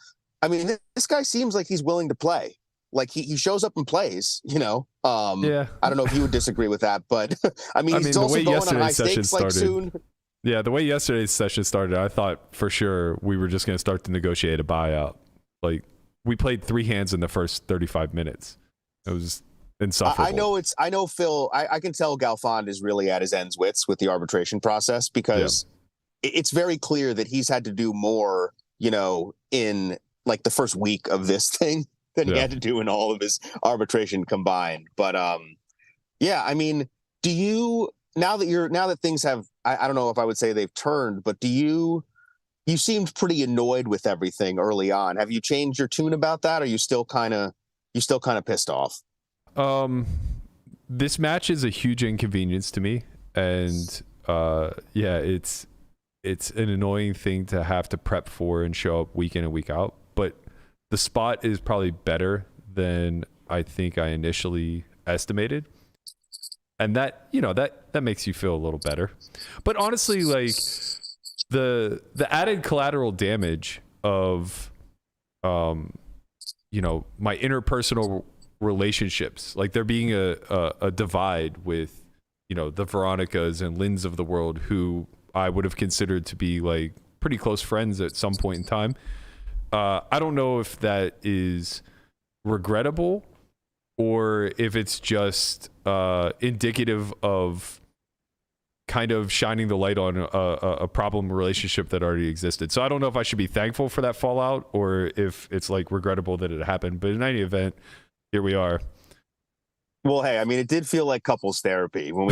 I mean, this guy seems like he's willing to play. Like, he shows up and plays. I don't know if you would disagree with that, but I mean, he's also going on high stakes like soon. Yeah, the way yesterday's session started, I thought for sure we were just going to start to negotiate a buyout. Like, we played 3 hands in the first 35 minutes. It was insufferable. I know Phil, I can tell Galfond is really at his ends wits with the arbitration process, because it's very clear that he's had to do more, in like the first week of this thing than he had to do in all of his arbitration combined. But I mean, do you... Now that things have, I don't know if I would say they've turned, but you seemed pretty annoyed with everything early on. Have you changed your tune about that? Or are you still kind of pissed off? This match is a huge inconvenience to me. And it's an annoying thing to have to prep for and show up week in and week out. But the spot is probably better than I think I initially estimated. And that makes you feel a little better. But honestly, like, the added collateral damage of my interpersonal relationships, like there being a divide with the Veronicas and Lynns of the world, who I would have considered to be like pretty close friends at some point in time. I don't know if that is regrettable, or if it's just indicative of kind of shining the light on a problem relationship that already existed. So I don't know if I should be thankful for that fallout, or if it's like regrettable that it happened. But in any event, here we are. Well, hey, I mean, it did feel like couples therapy when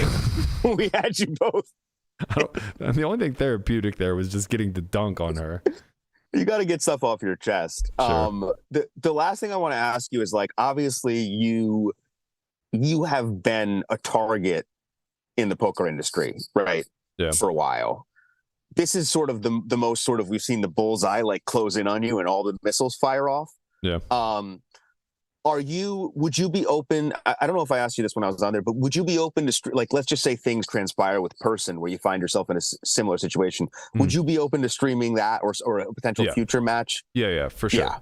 we had you both. The only thing therapeutic there was just getting the dunk on her. You got to get stuff off your chest. Sure. The last thing I want to ask you is, like, obviously you have been a target in the poker industry, right? Yeah. For a while. This is sort of the most sort of, we've seen the bullseye like close in on you and all the missiles fire off. Yeah. Would you be open? I don't know if I asked you this when I was on there, but would you be open to, like, let's just say things transpire with Persson where you find yourself in a similar situation. Would you be open to streaming that or a potential future match? Yeah, for sure. Yeah.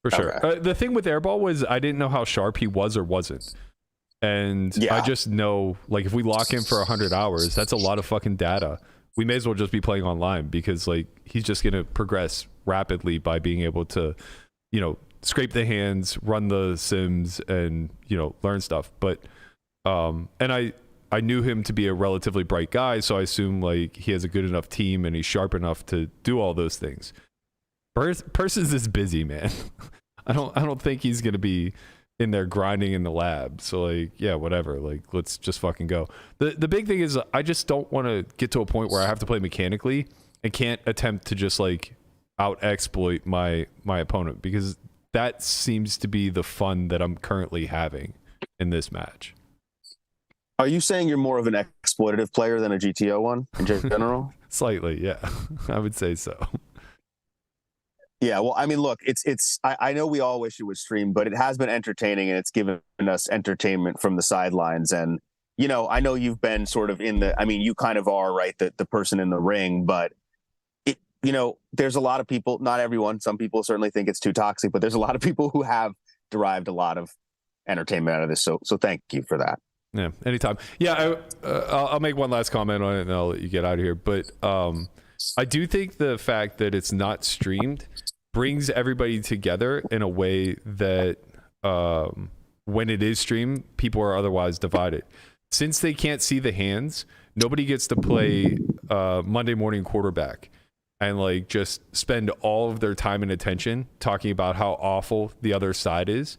For sure. Okay. The thing with Airball was I didn't know how sharp he was or wasn't. And I just know, like, if we lock in for 100 hours, that's a lot of fucking data. We may as well just be playing online, because, like, he's just going to progress rapidly by being able to, scrape the hands, run the sims, and learn stuff. But and I knew him to be a relatively bright guy, so I assume like he has a good enough team and he's sharp enough to do all those things. Person's is busy, man. I don't think he's gonna be in there grinding in the lab. So like, yeah, whatever. Like, let's just fucking go. The big thing is I just don't want to get to a point where I have to play mechanically and can't attempt to just like out exploit my opponent, because that seems to be the fun that I'm currently having in this match. Are you saying you're more of an exploitative player than a GTO one in general? Slightly, yeah. I would say so. Yeah, well, I mean, look, I know we all wish it was streamed, but it has been entertaining, and it's given us entertainment from the sidelines. And, I know you've been sort of you kind of are, right, the person in the ring, but there's a lot of people, not everyone, some people certainly think it's too toxic, but there's a lot of people who have derived a lot of entertainment out of this. So thank you for that. Yeah, anytime. Yeah, I'll make one last comment on it, and I'll let you get out of here. But I do think the fact that it's not streamed brings everybody together in a way that when it is streamed, people are otherwise divided. Since they can't see the hands, nobody gets to play Monday morning quarterback and like just spend all of their time and attention talking about how awful the other side is.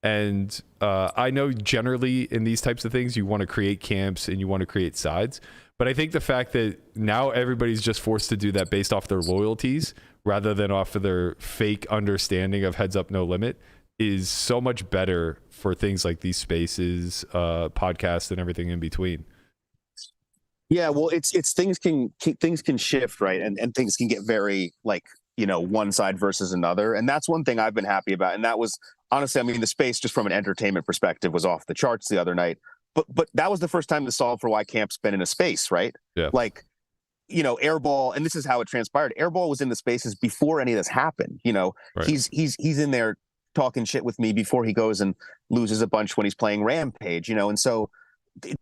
And I know generally in these types of things, you want to create camps and you want to create sides. But I think the fact that now everybody's just forced to do that based off their loyalties rather than off of their fake understanding of heads up, no limit is so much better for things like these spaces, podcasts, and everything in between. Yeah, well, it's things can shift, right? And things can get very like, you know, one side versus another. And that's one thing I've been happy about. And that was honestly, I mean, the space just from an entertainment perspective was off the charts the other night. But that was the first time the Solve for Why camp's been in a space, right? Yeah. Like, you know, Airball, and this is how it transpired. Airball was in the spaces before any of this happened. You know, right. He's in there talking shit with me before he goes and loses a bunch when he's playing Rampage, you know, and so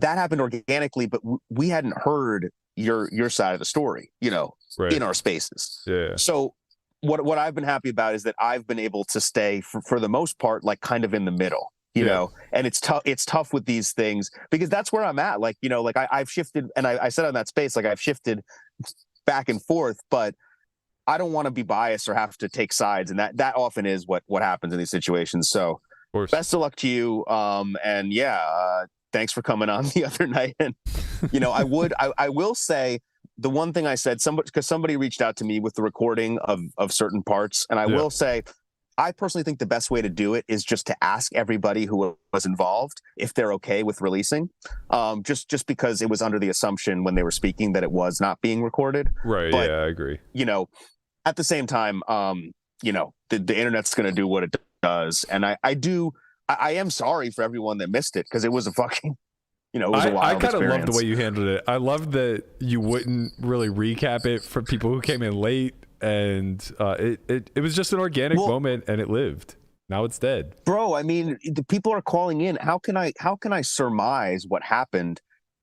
that happened organically, but we hadn't heard your side of the story, you know, right. in our spaces. Yeah. So what I've been happy about is that I've been able to stay for the most part, like kind of in the middle, you know, and it's tough with these things because that's where I'm at. Like, you know, like I've shifted, and I said on that space, like I've shifted back and forth, but I don't want to be biased or have to take sides. And that often is what happens in these situations. So best of luck to you. And thanks for coming on the other night. And, you know, I will say the one thing I said, because somebody reached out to me with the recording of certain parts. And I will say, I personally think the best way to do it is just to ask everybody who was involved if they're okay with releasing, just because it was under the assumption when they were speaking that it was not being recorded. Right. But, yeah, I agree. You know, at the same time, you know, the internet's going to do what it does. And I am sorry for everyone that missed it because it was a fucking, you know, it was a wild I kind of experience. love the way you handled it. I love that you wouldn't really recap it for people who came in late. And it was just an organic moment, and it lived. Now it's dead, bro. I mean, the people are calling in. How can I surmise what happened?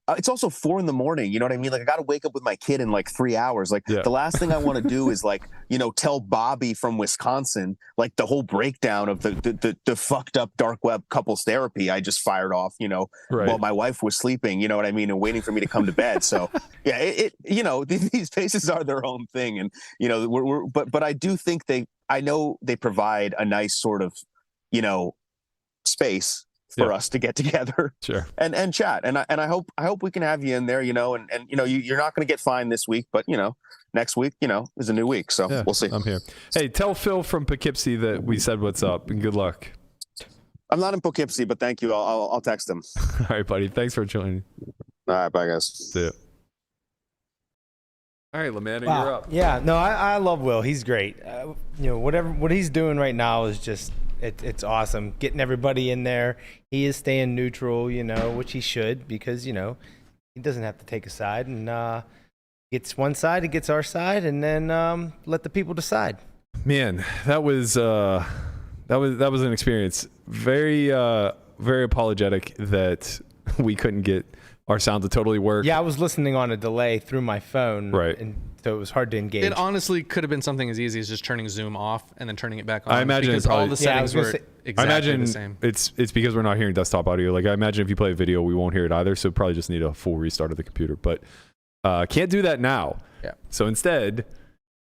It's also 4 a.m. You know what I mean? Like I got to wake up with my kid in like 3 hours. Like the last thing I want to do is like, you know, tell Bobby from Wisconsin, like the whole breakdown of the fucked up dark web couples therapy I just fired off, you know, while my wife was sleeping, you know what I mean? And waiting for me to come to bed. So yeah, you know, these spaces are their own thing. And, you know, but I do think I know they provide a nice sort of, you know, space for us to get together and chat. And I hope we can have you in there, you know, and you know, you're not going to get fined this week, but you know, next week, you know, is a new week. So we'll see. I'm here. Hey, tell Phil from Poughkeepsie that we said what's up and good luck. I'm not in Poughkeepsie, but thank you. I'll text him. All right, buddy. Thanks for joining. All right. Bye guys. See ya. All right, LaManna, you're up. Yeah, no, I love Will. He's great. You know, what he's doing right now is just, it's awesome. Getting everybody in there. He is staying neutral, you know, which he should, because, you know, he doesn't have to take a side, and gets one side, he gets our side, and then let the people decide. Man, that was an experience. Very very apologetic that we couldn't get our sound to totally work. Yeah, I was listening on a delay through my phone, right? And so it was hard to engage. It honestly could have been something as easy as just turning Zoom off and then turning it back on. I imagine because all the settings were exactly the same. It's because we're not hearing desktop audio. Like I imagine if you play a video, we won't hear it either. So probably just need a full restart of the computer. But can't do that now. Yeah. So instead,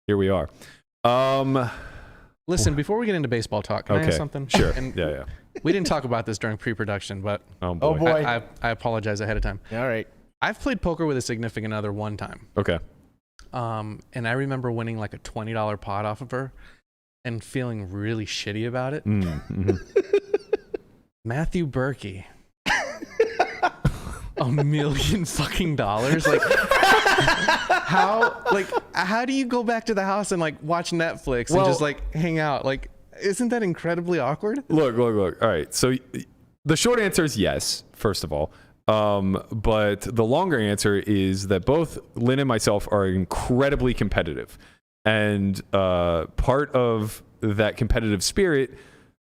here we are. Listen, before we get into baseball talk, can I ask something? Sure. And yeah. We didn't talk about this during pre-production, but oh boy. I apologize ahead of time. All right. I've played poker with a significant other one time. Okay. And I remember winning like a $20 pot off of her and feeling really shitty about it. Mm-hmm. Matthew Berkey. $1 million fucking dollars. Like how do you go back to the house and like watch Netflix and just like hang out? Like, isn't that incredibly awkward? Look. All right. So the short answer is yes, first of all. But the longer answer is that both Lynn and myself are incredibly competitive. And part of that competitive spirit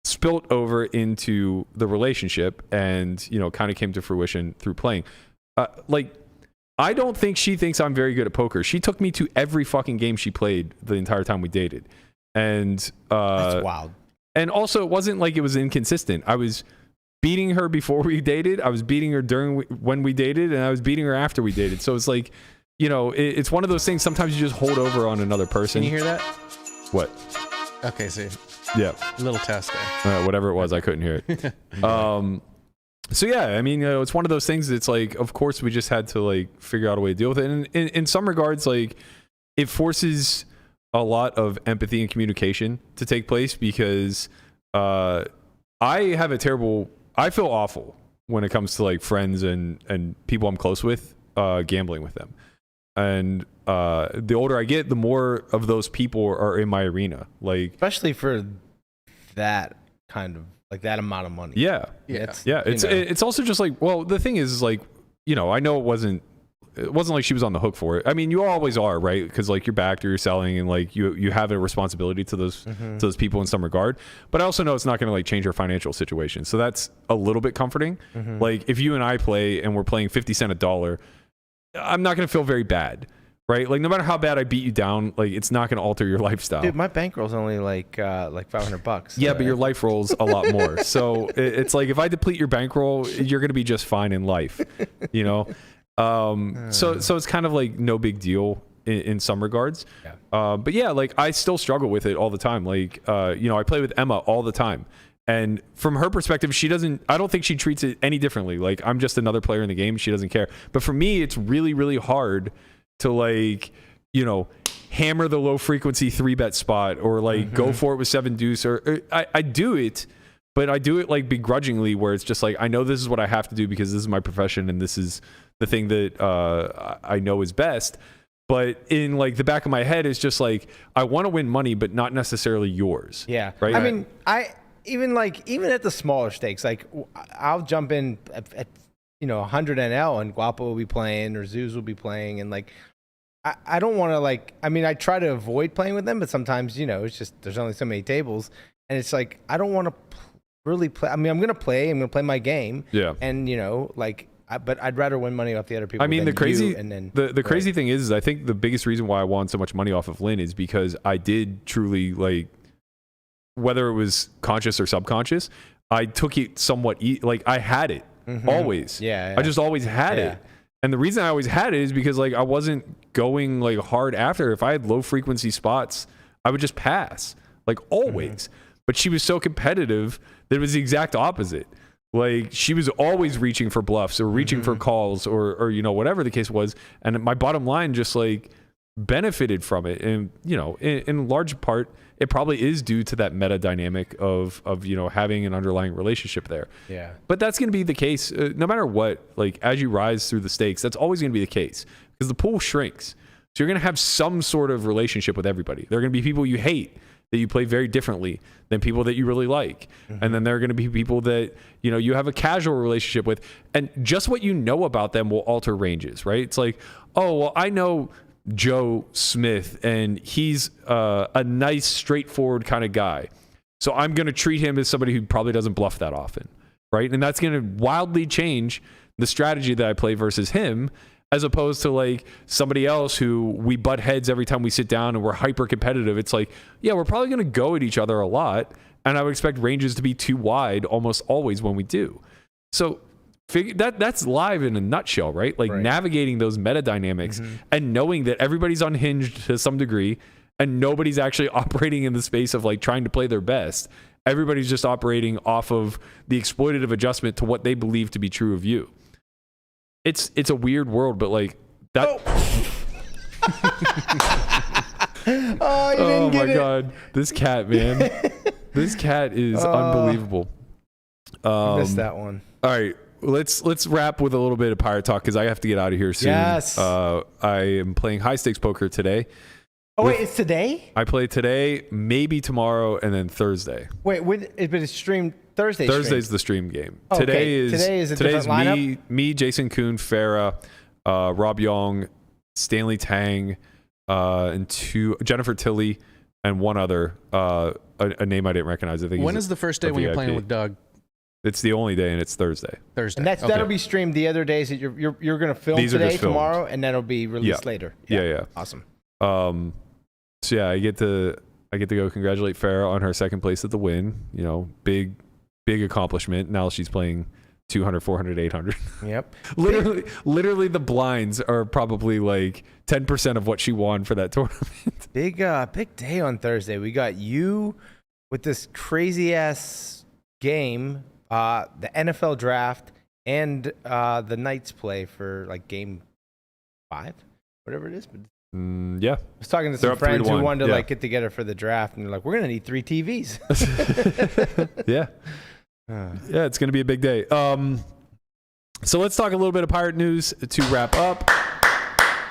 spilt over into the relationship and, you know, kind of came to fruition through playing. Like, I don't think she thinks I'm very good at poker. She took me to every fucking game she played the entire time we dated. And That's wild. And also, it wasn't like it was inconsistent. I was beating her before we dated. I was beating her when we dated, and I was beating her after we dated. So it's like, you know, it's one of those things. Sometimes you just hold over on another person. Can you hear that? What? Okay, see. Yeah. A little test there. Whatever it was, I couldn't hear it. So yeah, I mean, you know, it's one of those things that's like, of course, we just had to like figure out a way to deal with it. And in some regards, like, it forces a lot of empathy and communication to take place because I feel awful when it comes to like friends and people I'm close with, gambling with them. And the older I get, the more of those people are in my arena. Like, especially for that kind of like that amount of money. Yeah. It's also just like, well, the thing is like, you know, I know it wasn't like she was on the hook for it. I mean, you always are, right? Because like you're backed or you're selling, and like you have a responsibility to those people in some regard. But I also know it's not going to like change your financial situation, so that's a little bit comforting. Like if you and I play and we're playing 50 cents a dollar, I'm not going to feel very bad, right? Like no matter how bad I beat you down, like it's not going to alter your lifestyle. Dude, my bankroll's only like $500. Yeah, but your life roll's a lot more. So it's like if I deplete your bankroll, you're going to be just fine in life, you know. So it's kind of like no big deal in some regards. But yeah, like I still struggle with it all the time. Like, you know, I play with Emma all the time, and from her perspective, I don't think she treats it any differently. Like I'm just another player in the game. She doesn't care. But for me, it's really, really hard to like, you know, hammer the low frequency 3-bet spot or like go for it with 7 deuce or I do it. But I do it like begrudgingly, where it's just like I know this is what I have to do because this is my profession and this is the thing that I know is best. But in like the back of my head is just like I want to win money, but not necessarily yours. Yeah, right. I mean, even at the smaller stakes, like I'll jump in at you know 100 NL and Guapo will be playing or Zeus will be playing, and like I don't want to like. I mean, I try to avoid playing with them, but sometimes you know it's just there's only so many tables, and it's like I don't want to really play. I mean, I'm gonna play my game. Yeah. And you know, like, but I'd rather win money off the other people. I mean, than the crazy, you, and then, the crazy thing is I think the biggest reason why I won so much money off of Lynne is because I did truly like, whether it was conscious or subconscious, I took it somewhat like I had it always. Yeah. I just always had it. And the reason I always had it is because like I wasn't going like hard after. If I had low frequency spots, I would just pass like always. But she was so competitive that it was the exact opposite. Like she was always reaching for bluffs or reaching for calls or you know whatever the case was, and my bottom line just like benefited from it. And you know, in large part, it probably is due to that meta dynamic of you know having an underlying relationship there. Yeah. But that's going to be the case no matter what. Like as you rise through the stakes, that's always going to be the case because the pool shrinks. So you're going to have some sort of relationship with everybody. There are going to be people you hate that you play very differently than people that you really like. And then there are going to be people that, you know, you have a casual relationship with, and just what you know about them will alter ranges, right? It's like, oh, well, I know Joe Smith and he's a nice, straightforward kind of guy. So I'm going to treat him as somebody who probably doesn't bluff that often, right? And that's going to wildly change the strategy that I play versus him, as opposed to like somebody else who we butt heads every time we sit down and we're hyper competitive. It's like, yeah, we're probably going to go at each other a lot. And I would expect ranges to be too wide almost always when we do. So that's live in a nutshell, right? Like navigating those meta dynamics and knowing that everybody's unhinged to some degree and nobody's actually operating in the space of like trying to play their best. Everybody's just operating off of the exploitative adjustment to what they believe to be true of you. It's a weird world, but like that. Oh my god, this cat, man, this cat is unbelievable. I missed that one. All right, let's wrap with a little bit of pirate talk because I have to get out of here soon. Yes. I am playing high stakes poker today. Oh wait, it's today? I play today, maybe tomorrow, and then Thursday. Wait, but it's streamed Thursday. Thursday's the stream game. Oh, Today's a different lineup? me, Jason Kuhn, Farah, Rob Young, Stanley Tang, and Jennifer Tilley, and one other. a name I didn't recognize. I think. When is the first day when you're playing with Doug? It's the only day, and it's Thursday. And that'll be streamed. The other days that you're going to film today, tomorrow, and then it'll be released later. Yeah. Awesome. So yeah, I get to go congratulate Farah on her second place at the win. You know, big accomplishment. Now she's playing 200, 400, 800. Yep. literally the blinds are probably like 10% of what she won for that tournament. Big day on Thursday. We got you with this crazy ass game, the NFL draft, and the Knights play for like game 5, whatever it is. But yeah. I was talking to some friends who wanted to like get together for the draft, and they're like, "We're gonna need 3 TVs." Yeah. Yeah, it's gonna be a big day. So let's talk a little bit of Pirate news to wrap up.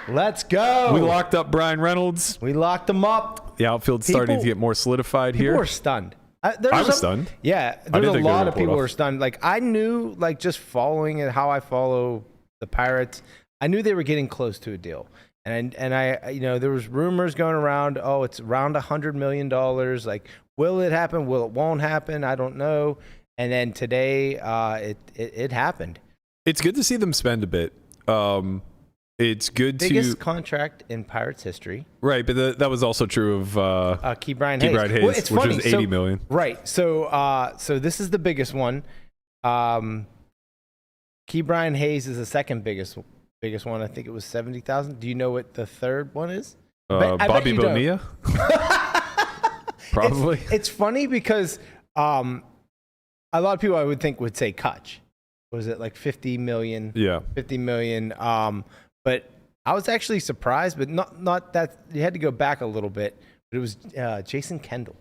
Let's go. We locked up Brian Reynolds. We locked him up. The outfield's starting to get more solidified here. People were stunned. I was stunned. Yeah, there's a lot of people who were stunned. Like I knew, like just following it, how I follow the Pirates, I knew they were getting close to a deal. And I, you know, there was rumors going around. Oh, it's around $100 million. Like, will it happen? Will it won't happen? I don't know. And then today, it happened. It's good to see them spend a bit. It's good biggest contract in Pirates history. Right, but that was also true of Ke'Bryan Hayes. Well, it's which funny. Was $80 million. Right. So this is the biggest one. Ke'Bryan Hayes is the second biggest one. I think it was 70,000. Do you know what the third one is? Bobby Bonilla. Probably. It's funny because a lot of people I would think would say Kutch. Was it like 50 million? Yeah. 50 million. But I was actually surprised, but not that you had to go back a little bit. But it was Jason Kendall.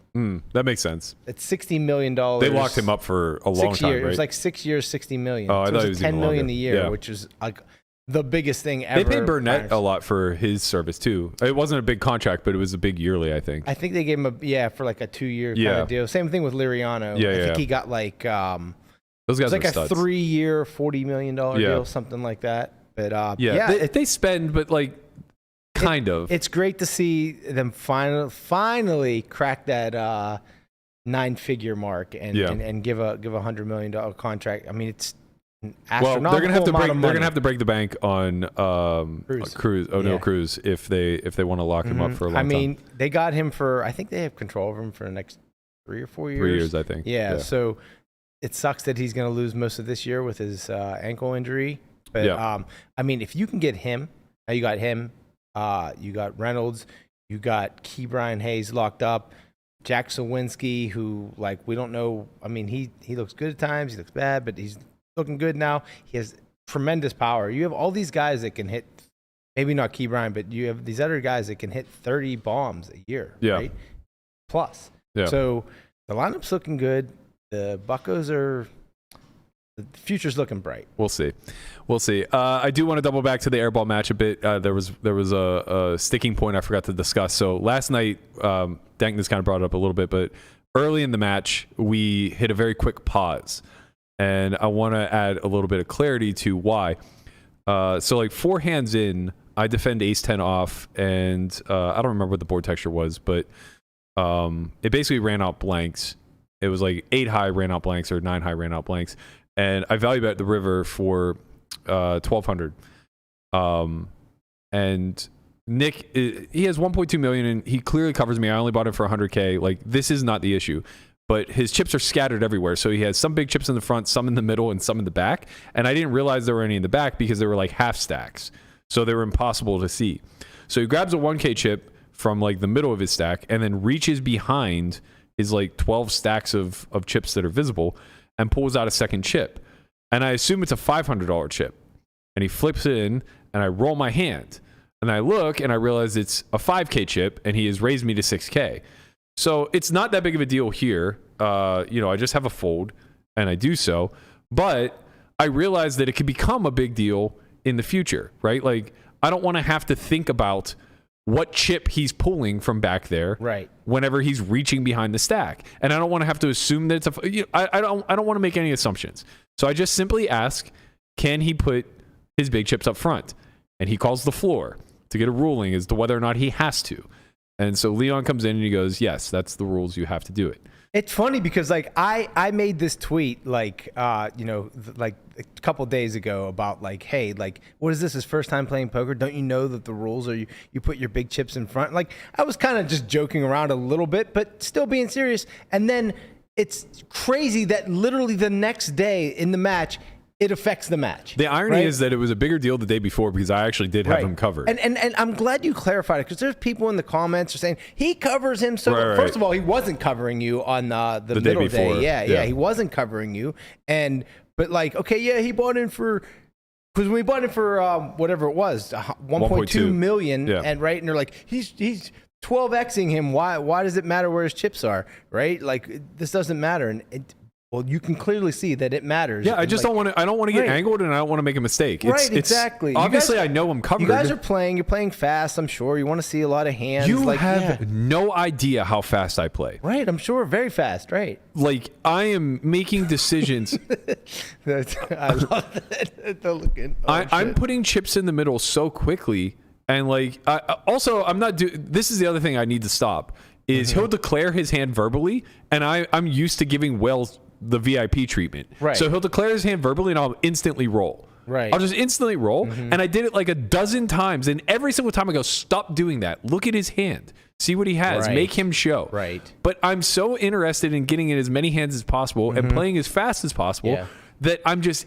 That makes sense. It's $60 million. They locked him up for a long time, right? It was like 6 years, $60 million. Oh, I thought it was $10 million a year, which is like the biggest thing ever. They paid Burnett a lot for his service too. It wasn't a big contract, but it was a big yearly, I think. I think they gave him for like a 2-year kind of deal. Same thing with Liriano. I think he got like those guys like are studs. a 3-year, $40 million deal, something like that. But they spend, but like kind of. It's great to see them finally crack that 9-figure mark and give a $100 million contract. I mean, it's astronomical. They're gonna have to break the bank on Cruz. Cruz if they want to lock him up for a long time. I mean, they got him for. I think they have control of him for the next 3 or 4 years. 3 years, I think. Yeah. So it sucks that he's going to lose most of this year with his ankle injury. But I mean, if you can get him, now you got him. You got Reynolds. You got Ke'Bryan Hayes locked up. Jack Sawinski, who like we don't know. I mean, he looks good at times. He looks bad, but he's looking good now. He has tremendous power. You have all these guys that can hit, maybe not Ke'Bryan, but you have these other guys that can hit 30 bombs a year, right? Plus. Yeah. So the lineup's looking good. The Buccos the future's looking bright. We'll see. I do want to double back to the airball match a bit. There was a sticking point I forgot to discuss. So last night, Dankness kind of brought it up a little bit, but early in the match, we hit a very quick pause. And I want to add a little bit of clarity to why. So like 4 hands in, I defend ace-10 off, and I don't remember what the board texture was, but it basically ran out blanks. It was like 8 high ran out blanks or 9 high ran out blanks. And I value bet the river for 1,200. And Nick, he has 1.2 million, and he clearly covers me. I only bought it for 100K. Like, this is not the issue. But his chips are scattered everywhere. So he has some big chips in the front, some in the middle, and some in the back. And I didn't realize there were any in the back because they were like half stacks. So they were impossible to see. So he grabs a 1K chip from like the middle of his stack and then reaches behind his like 12 stacks of chips that are visible and pulls out a second chip. And I assume it's a $500 chip. And he flips it in, and I roll my hand. And I look, and I realize it's a 5K chip, and he has raised me to 6K. So it's not that big of a deal here. I just have a fold, and I do so. But I realize that it could become a big deal in the future, right? Like, I don't want to have to think about what chip he's pulling from back there, right? Whenever he's reaching behind the stack, and I don't want to have to assume that it's I don't want to make any assumptions. So I just simply ask, can he put his big chips up front? And he calls the floor to get a ruling as to whether or not he has to. And so Leon comes in and he goes, yes, that's the rules. You have to do it. It's funny because like I made this tweet like like a couple days ago about like, hey, like what is this, his first time playing poker? Don't you know that the rules are you put your big chips in front? Like I was kind of just joking around a little bit, but still being serious. And then it's crazy that literally the next day in the match, it affects the match. The irony is that it was a bigger deal the day before because I actually did have him covered. And I'm glad you clarified it because there's people in the comments are saying he covers him. So first of all, he wasn't covering you on the middle day. Yeah, he wasn't covering you. But like, okay, yeah, he bought in for, because we bought in for whatever it was, 1.2 million, and they're like, he's 12xing him. Why does it matter where his chips are? Right? Like this doesn't matter. And well, you can clearly see that it matters. Yeah, I just don't want to. I don't want to get angled, and I don't want to make a mistake. Exactly. Obviously, I know I'm covered. You guys are playing. You're playing fast. I'm sure you want to see a lot of hands. You have no idea how fast I play. Right. I'm sure very fast. Right. Like I am making decisions. I love that. I'm putting chips in the middle so quickly, and like I'm not doing. This is the other thing I need to stop. Is he'll declare his hand verbally, and I'm used to giving Wells the VIP treatment. Right. So he'll declare his hand verbally and I'll instantly roll. Right. I'll just instantly roll. And I did it like a dozen times. And every single time I go, stop doing that. Look at his hand. See what he has. Right. Make him show. Right. But I'm so interested in getting in as many hands as possible and playing as fast as possible that I'm just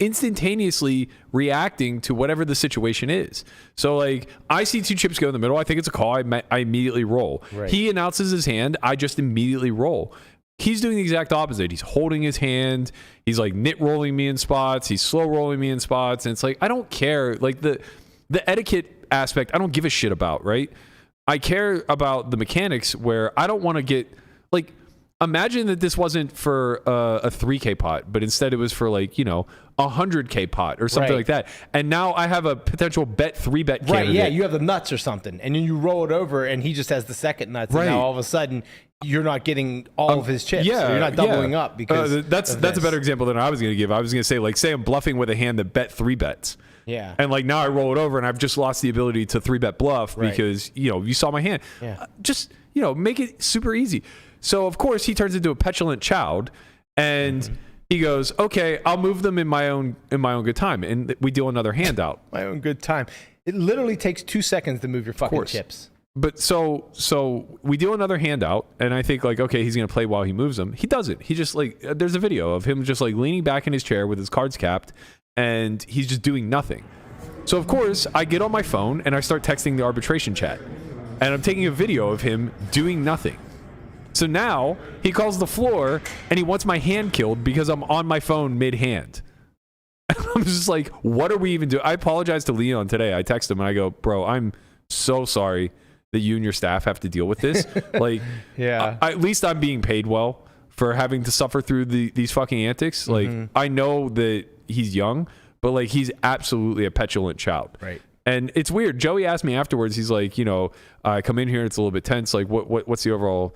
instantaneously reacting to whatever the situation is. So like I see two chips go in the middle. I think it's a call. I immediately roll. Right. He announces his hand. I just immediately roll. He's doing the exact opposite. He's holding his hand. He's like nit rolling me in spots. He's slow rolling me in spots. And it's like, I don't care. Like the etiquette aspect, I don't give a shit about, right? I care about the mechanics where I don't want to get like, imagine that this wasn't for a 3K pot, but instead it was for like, a 100K pot or something like that. And now I have a potential 3-bet candidate. Right, yeah, you have the nuts or something. And then you roll it over and he just has the second nuts. And now all of a sudden you're not getting all of his chips. Yeah, so you're not doubling up because that's a better example than I was going to give. I was going to say, like, say I'm bluffing with a hand that bet 3 bets. Yeah. And like now I roll it over and I've just lost the ability to 3-bet bluff because, you saw my hand. Yeah. Just, make it super easy. So of course he turns into a petulant child and he goes, okay, I'll move them in my own good time. And we deal another hand out. My own good time. It literally takes 2 seconds to move your fucking chips. But so we deal another hand out, and I think like, okay, he's gonna play while he moves them. He doesn't. He just like there's a video of him just like leaning back in his chair with his cards capped, and he's just doing nothing. So of course I get on my phone and I start texting the arbitration chat, and I'm taking a video of him doing nothing. So now he calls the floor and he wants my hand killed because I'm on my phone mid-hand. I'm just like, what are we even doing? I apologize to Leon today. I text him and I go, bro, I'm so sorry that you and your staff have to deal with this. Like, at least I'm being paid well for having to suffer through these fucking antics. Like, I know that he's young, but like he's absolutely a petulant child. Right. And it's weird. Joey asked me afterwards. He's like, I come in here, it's a little bit tense. Like, what's the overall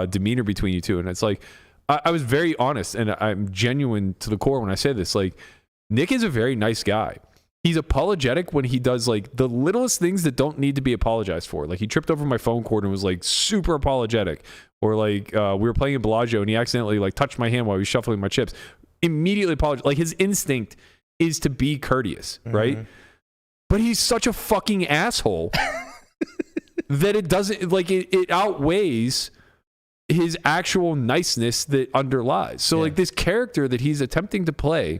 demeanor between you two? And it's like, I was very honest and I'm genuine to the core when I say this. Like, Nick is a very nice guy. He's apologetic when he does like the littlest things that don't need to be apologized for. Like he tripped over my phone cord and was like super apologetic. Or like we were playing in Bellagio and he accidentally like touched my hand while he was shuffling my chips. Immediately apologized. Like his instinct is to be courteous, right? But he's such a fucking asshole that it doesn't like it outweighs his actual niceness that underlies. So like this character that he's attempting to play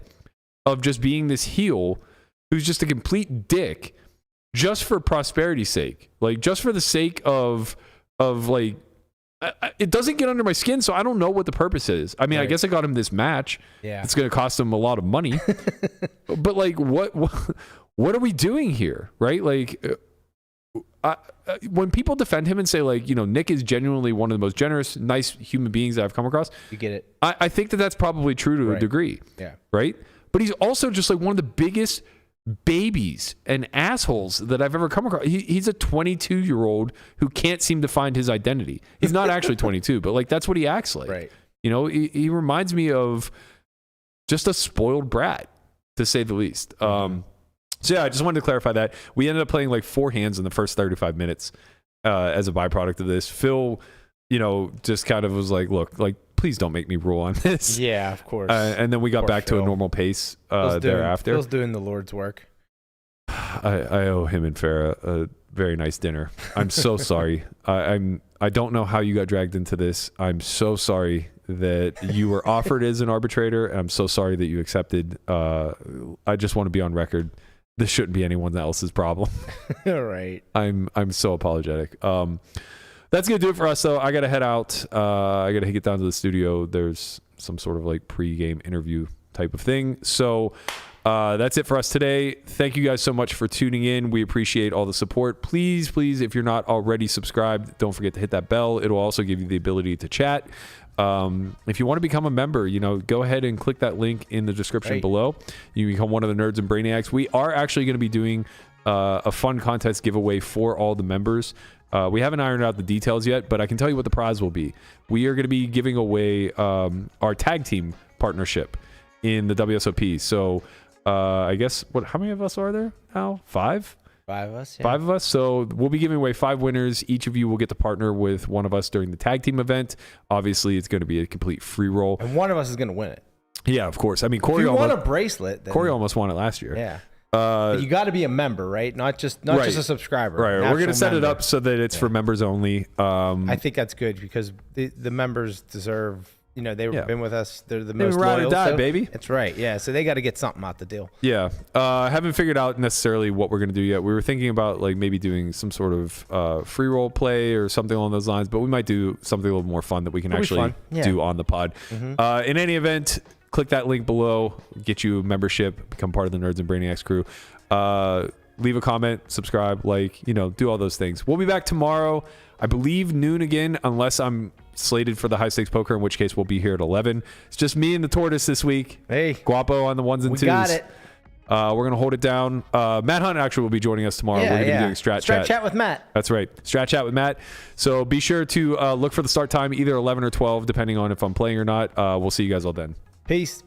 of just being this heel who's just a complete dick just for prosperity's sake, like just for the sake of like, it doesn't get under my skin. So I don't know what the purpose is. I mean, I guess I got him this match. Yeah. It's going to cost him a lot of money, but like, what are we doing here? Right. Like when people defend him and say like, Nick is genuinely one of the most generous, nice human beings that I've come across. You get it. I think that that's probably true to a degree. Yeah. Right. But he's also just like one of the biggest babies and assholes that I've ever come across. He's a 22-year-old who can't seem to find his identity. He's not actually 22, but like that's what he acts like. Right. He reminds me of just a spoiled brat, to say the least. So yeah, I just wanted to clarify that. We ended up playing like 4 hands in the first 35 minutes. as a byproduct of this. Phil, just kind of was like, look, like, please don't make me rule on this. Yeah, of course. And then we got back to a normal pace thereafter. Phil's doing the Lord's work. I owe him and Farah a very nice dinner. I'm so sorry. I don't know how you got dragged into this. I'm so sorry that you were offered as an arbitrator, and I'm so sorry that you accepted. I just want to be on record. This shouldn't be anyone else's problem. All right. I'm so apologetic. That's gonna do it for us, though. I gotta head out. I gotta get down to the studio. There's some sort of like pre-game interview type of thing. So that's it for us today. Thank you guys so much for tuning in. We appreciate all the support. Please, if you're not already subscribed, don't forget to hit that bell. It'll also give you the ability to chat. If you want to become a member, go ahead and click that link in the description below. You become one of the Nerds and Brainiacs. We are actually going to be doing a fun contest giveaway for all the members. We haven't ironed out the details yet, but I can tell you what the prize will be. We are going to be giving away our tag team partnership in the WSOP. So I guess, how many of us are there now? 5? 5 of us. Yeah. 5 of us. So we'll be giving away 5 winners. Each of you will get to partner with one of us during the tag team event. Obviously, it's going to be a complete free roll. And one of us is going to win it. Yeah, of course. I mean, Corey if you want a bracelet, then... Corey almost won it last year. Yeah. But you got to be a member, right? Not just a subscriber. Right. We're going to set it up so that it's for members only. I think that's good because the members deserve... they've been with us. They're the most ride loyal. or die, so, baby. That's right. Yeah. So they got to get something out the deal. Yeah. Haven't figured out necessarily what we're going to do yet. We were thinking about like maybe doing some sort of free roll play or something along those lines, but we might do something a little more fun that we can actually do on the pod. Mm-hmm. In any event, click that link below, get you a membership, become part of the Nerds and Brainiacs crew. Leave a comment, subscribe, do all those things. We'll be back tomorrow, I believe noon again, unless I'm slated for the high stakes poker, in which case we'll be here at 11. It's just me and the tortoise this week. Hey, Guapo on the ones and twos. We got it. We're gonna hold it down. Matt Hunt actually will be joining us tomorrow. We're gonna be doing strat chat with Matt. That's right, strat chat with Matt. So be sure to look for the start time, either 11 or 12, depending on if I'm playing or not. We'll see you guys all then. Peace.